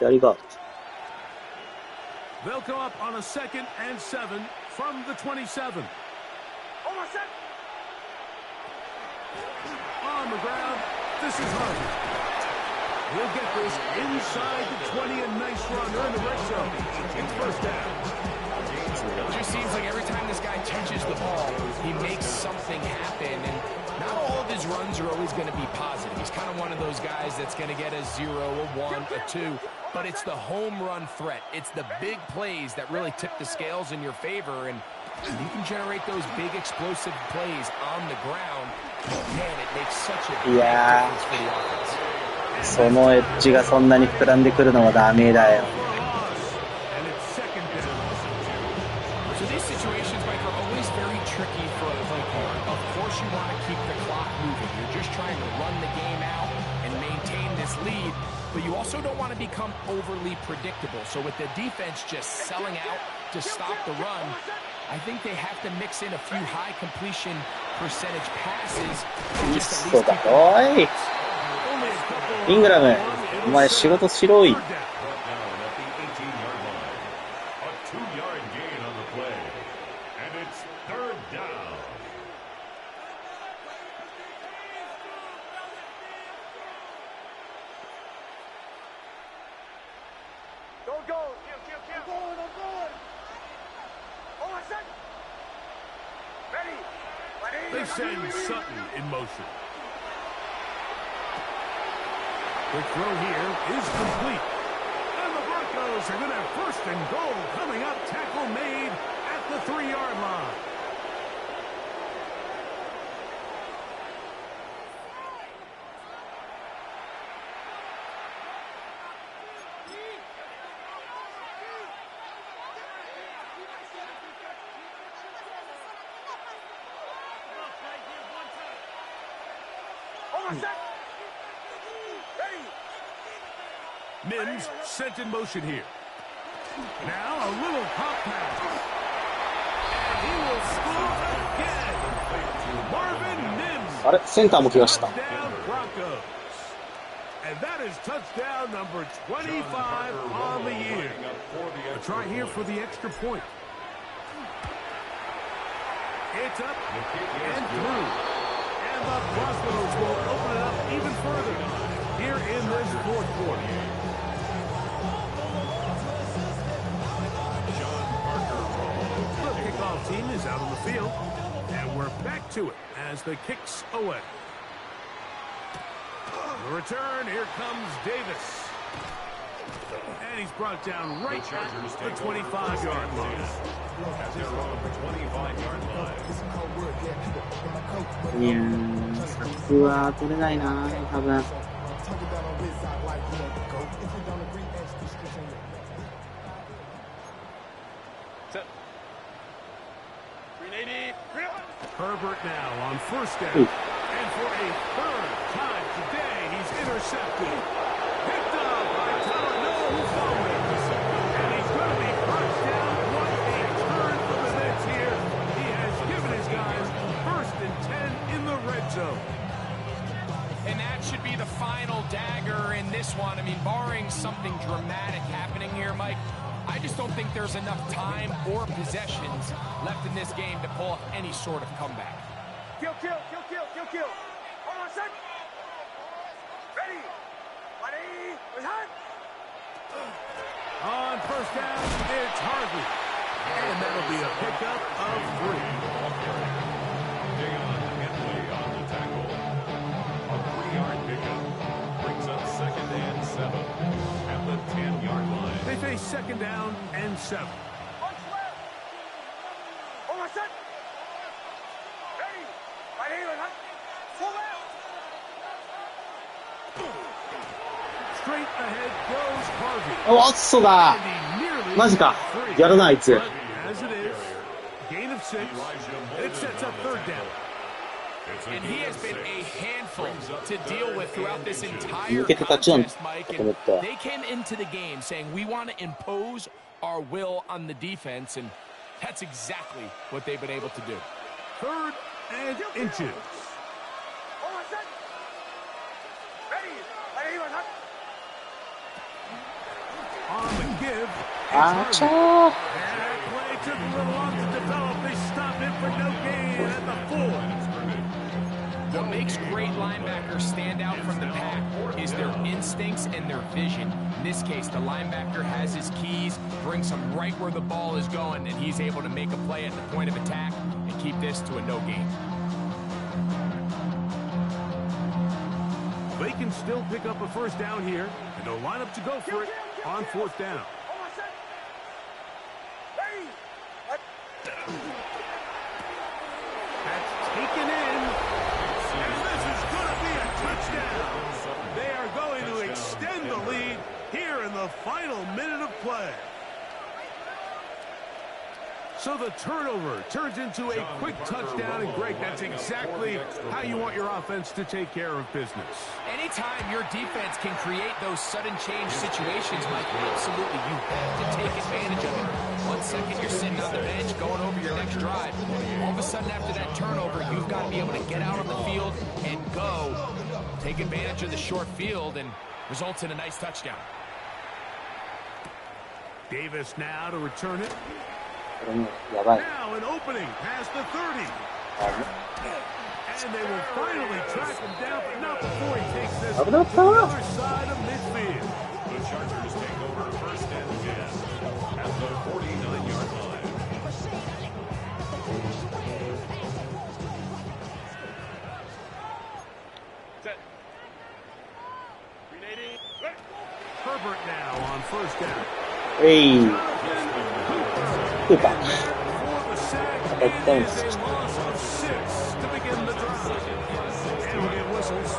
They'll come up on a 2nd and 7 from the 27. On the ground, this is Harvey. He'll get this inside the 20, a nice run. They're in the red zone. It's first down. It just seems like every time this guy touches the ball, he makes something happen. And not all of his runs are always going to be positive. He's kind of one of those guys that's going to get a 0, a 1, a 2. But it's the home run threat. It's the big plays that really tip the scales in your favor. And you can generate those big explosive plays on the ground. Man, it makes such a big difference for the offense. そのエッジがそんなに膨らんでくるのはダメだよ。So these situations, Mike, are always very tricky for a play caller. Of course you want to keep the clock moving. You're just trying to run the game out and maintain this lead, but you also don't want to become overly predictable. So with the defense just selling out to stop the run, I think they have to mix in a few high completion percentage passes to just at least keep おいイングラム、お前仕事しろい。They send Sutton in motion. The throw here is complete. And the Broncos are going to have first and goal coming up. Tackle made at the 3-yard line. Mims sent in motion here. Now a little pop pass. And he will score again. Marvin Mims. あれセンターも来ました。 Touchdown Broncos. And that is touchdown number 25 on the year. A try here for the extra point. It's up and through. And the Broncos will open it up even further here in this fourth quarter. The kickoff team is out on the field, and we're back to it as the kick's away. The return, here comes Davis. And he's brought down right at the 25-yard line. At their own 25-yard line. いやー、サックは取れないな、多分。Herbert now on first down. And for a third time today, he's intercepted. Picked up by Talanoa Fowler. And he's going to be brought down. What a turn for the Nets here. He has given his guys first and 10 in the red zone. And that should be the final dagger in this one. I mean, barring something dramatic happening here, Mike, I just don't think there's enough time or possessions left in this game to pull off any sort of comeback. Kill. Hold on a sec. Ready. On first down, it's Harvey. And that'll be a pickup of 3. Henley on the tackle. A 3-yard pickup brings up 2nd and 7 at the 10-yard line. They face 2nd down and 7. Punch left. Hold on a sec. Ready. Pull out. Straight ahead goes Harvey. おっそだ And he nearly マジか got やるなあいつ But as it is, gain of 6, and it sets up 3rd down. And he has been a handful to deal with throughout this entire 抜けてタッチダウン contest, Mike. と思った And they came into the game saying, we want to impose our will on the defense, and that's exactly what they've been able to do. 3rd and inches. Hold on a sec. Ready. On the give, it's あちゃ Harvey. ー And that play took a little long to develop. They stopped it for no gain at the 4. What makes great linebackers stand out from the pack is their instincts and their vision. In this case, the linebacker has his keys, brings him right where the ball is going, and he's able to make a play at the point of attack and keep this to a no gain. They can still pick up a first down here, and they'll line up to go for it on 4th down. Hold on a sec. Ready. That's taken in, and this is going to be a touchdown. They are going to So the turnover turns into a quick touchdown, and Greg, that's exactly how you want your offense to take care of business. Anytime your defense can create those sudden change situations, Mike, absolutely, you have to take advantage of it. 1 second you're sitting on the bench going over your next drive. All of a sudden after that turnover, you've got to be able to get out on the field and go. Take advantage of the short field and results in a nice touchdown. Davis now to return it. これもやばい。 Now an opening past the 30. And they will finally track him down, but not before he takes this to the other side of midfield. The Chargers take over first and 10 at the 49-yard line. Set. 380. Herbert now on first down. スーパー。 For the sack, That's it done. is a loss of 6 to begin the drive. And we'll get whistles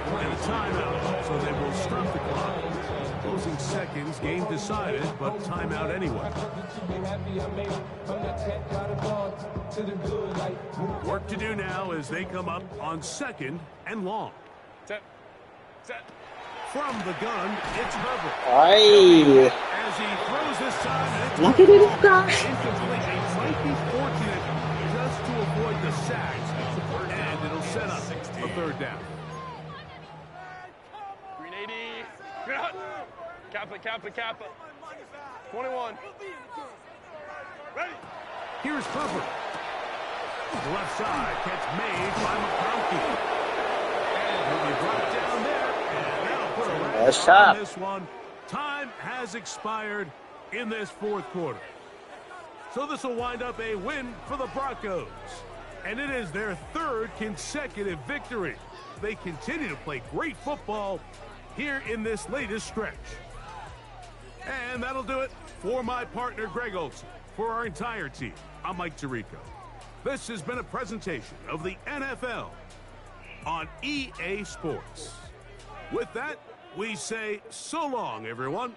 and a timeout, so they will stop the clock. Closing seconds, game decided, but timeout anyway. Work to do now as they come up on 2nd and long. Set. Set. From the gun, it's Herbert. はい。 As he throws this time, and it's 投げれるか。 incomplete. They might be fortunate just to avoid the sacks, and it'll set up a 3rd down. 380. Good. Kappa, Kappa, Kappa. 21. Ready. Here's Herbert. The left side catch made by McConkey. And he'll be brought down there. And that'll put a wrap on this one. Time has expired in this 4th quarter. So this will wind up a win for the Broncos. And it is their 3rd consecutive victory. They continue to play great football here in this latest stretch. And that'll do it for my partner, Greg Olson. For our entire team, I'm Mike Tirico. This has been a presentation of the NFL on EA Sports. With that, we say so long, everyone.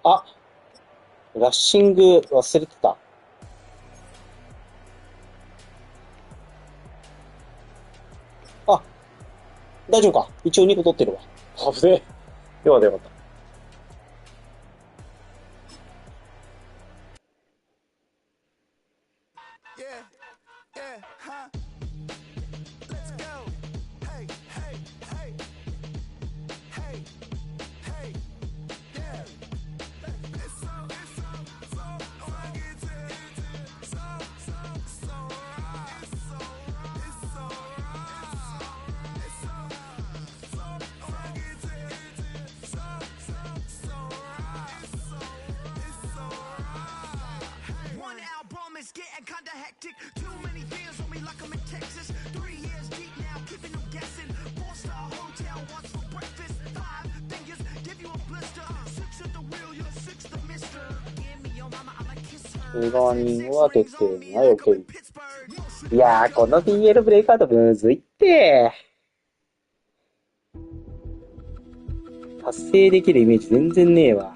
あ、ラッシング忘れてた。あ、大丈夫か。一応2個取ってるわ。危ねえ。よかったよかった。怪我人は出てない。OK。いやー、この DL ブレイカードむずいって。達成できるイメージ全然ねえわ。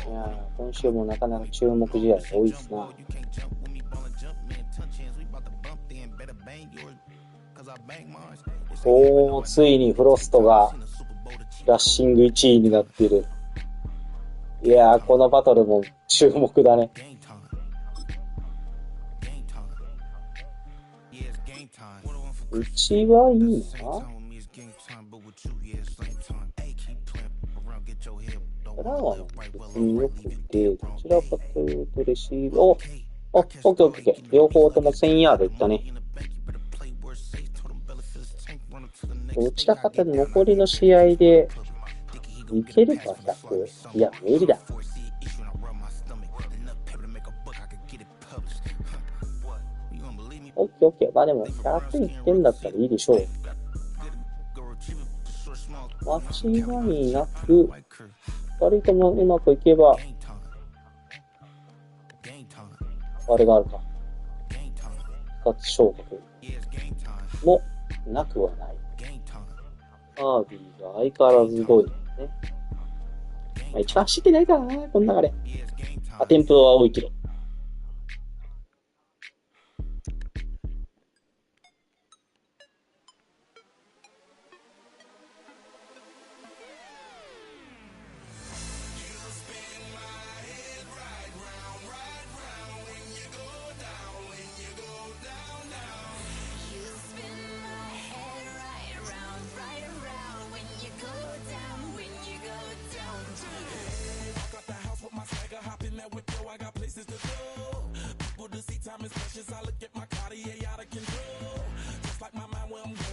いやー、今週もなかなか注目試合が多いですな。おー、ついにフロストがラッシング1位になっている。いやー、このバトルも注目だね。うちはいいな。ランは別によくて、どちらかというとレシーブ、オッケーオッケー。両方とも1000ヤードいったね。どちらかというと残りの試合でいけるか 100？ いや、無理だ。オッケー。まあでも100いってんだったらいいでしょう。間違いなく、2人ともうまくいけば、あれがあるか。2つ昇格もなくはない。カービィが相変わらず5位ね。まあ、一番走ってないからな、この中で。アテンプは多いけど。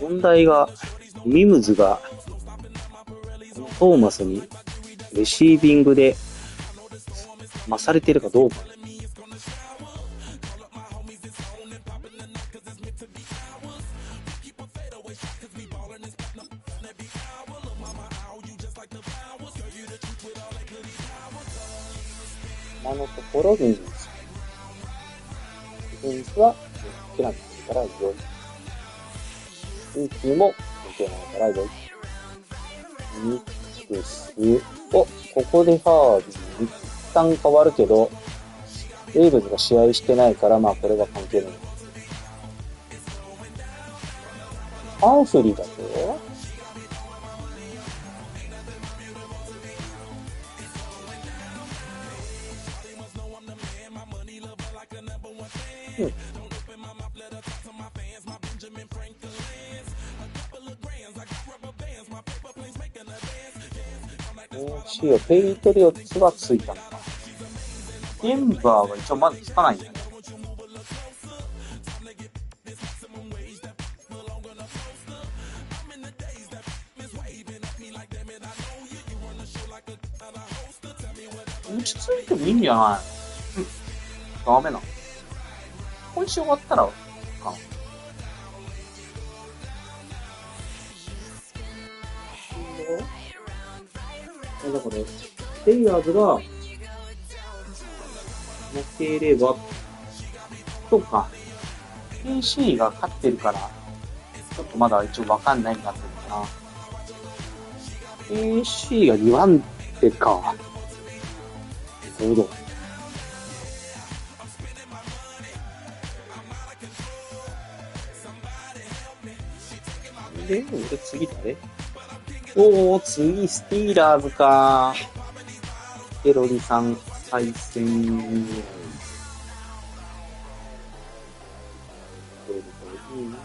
問題が、ミムズがトーマスにレシービングで勝れてるかどうか。今のところミムズ。ミムズはクランクから4位。ウーキーも受けないから4位。ミックス。ここでハービー。一旦変わるけど、ウェーブズが試合してないから、まあこれは関係ない。ハンフリーだとペイトリオッツはついたのか。デンバーは一応まだつかないんだね。落ち着いてもいいんじゃない？ダメな。今週終わったらかな。だから、レイヤーズが負ければ、そうか。KC が勝ってるから、ちょっとまだ一応わかんないんだってるかな。KC が2番手か。なるほど。で、俺次誰？次スティーラーズか。ケロリさん、対戦。いいな。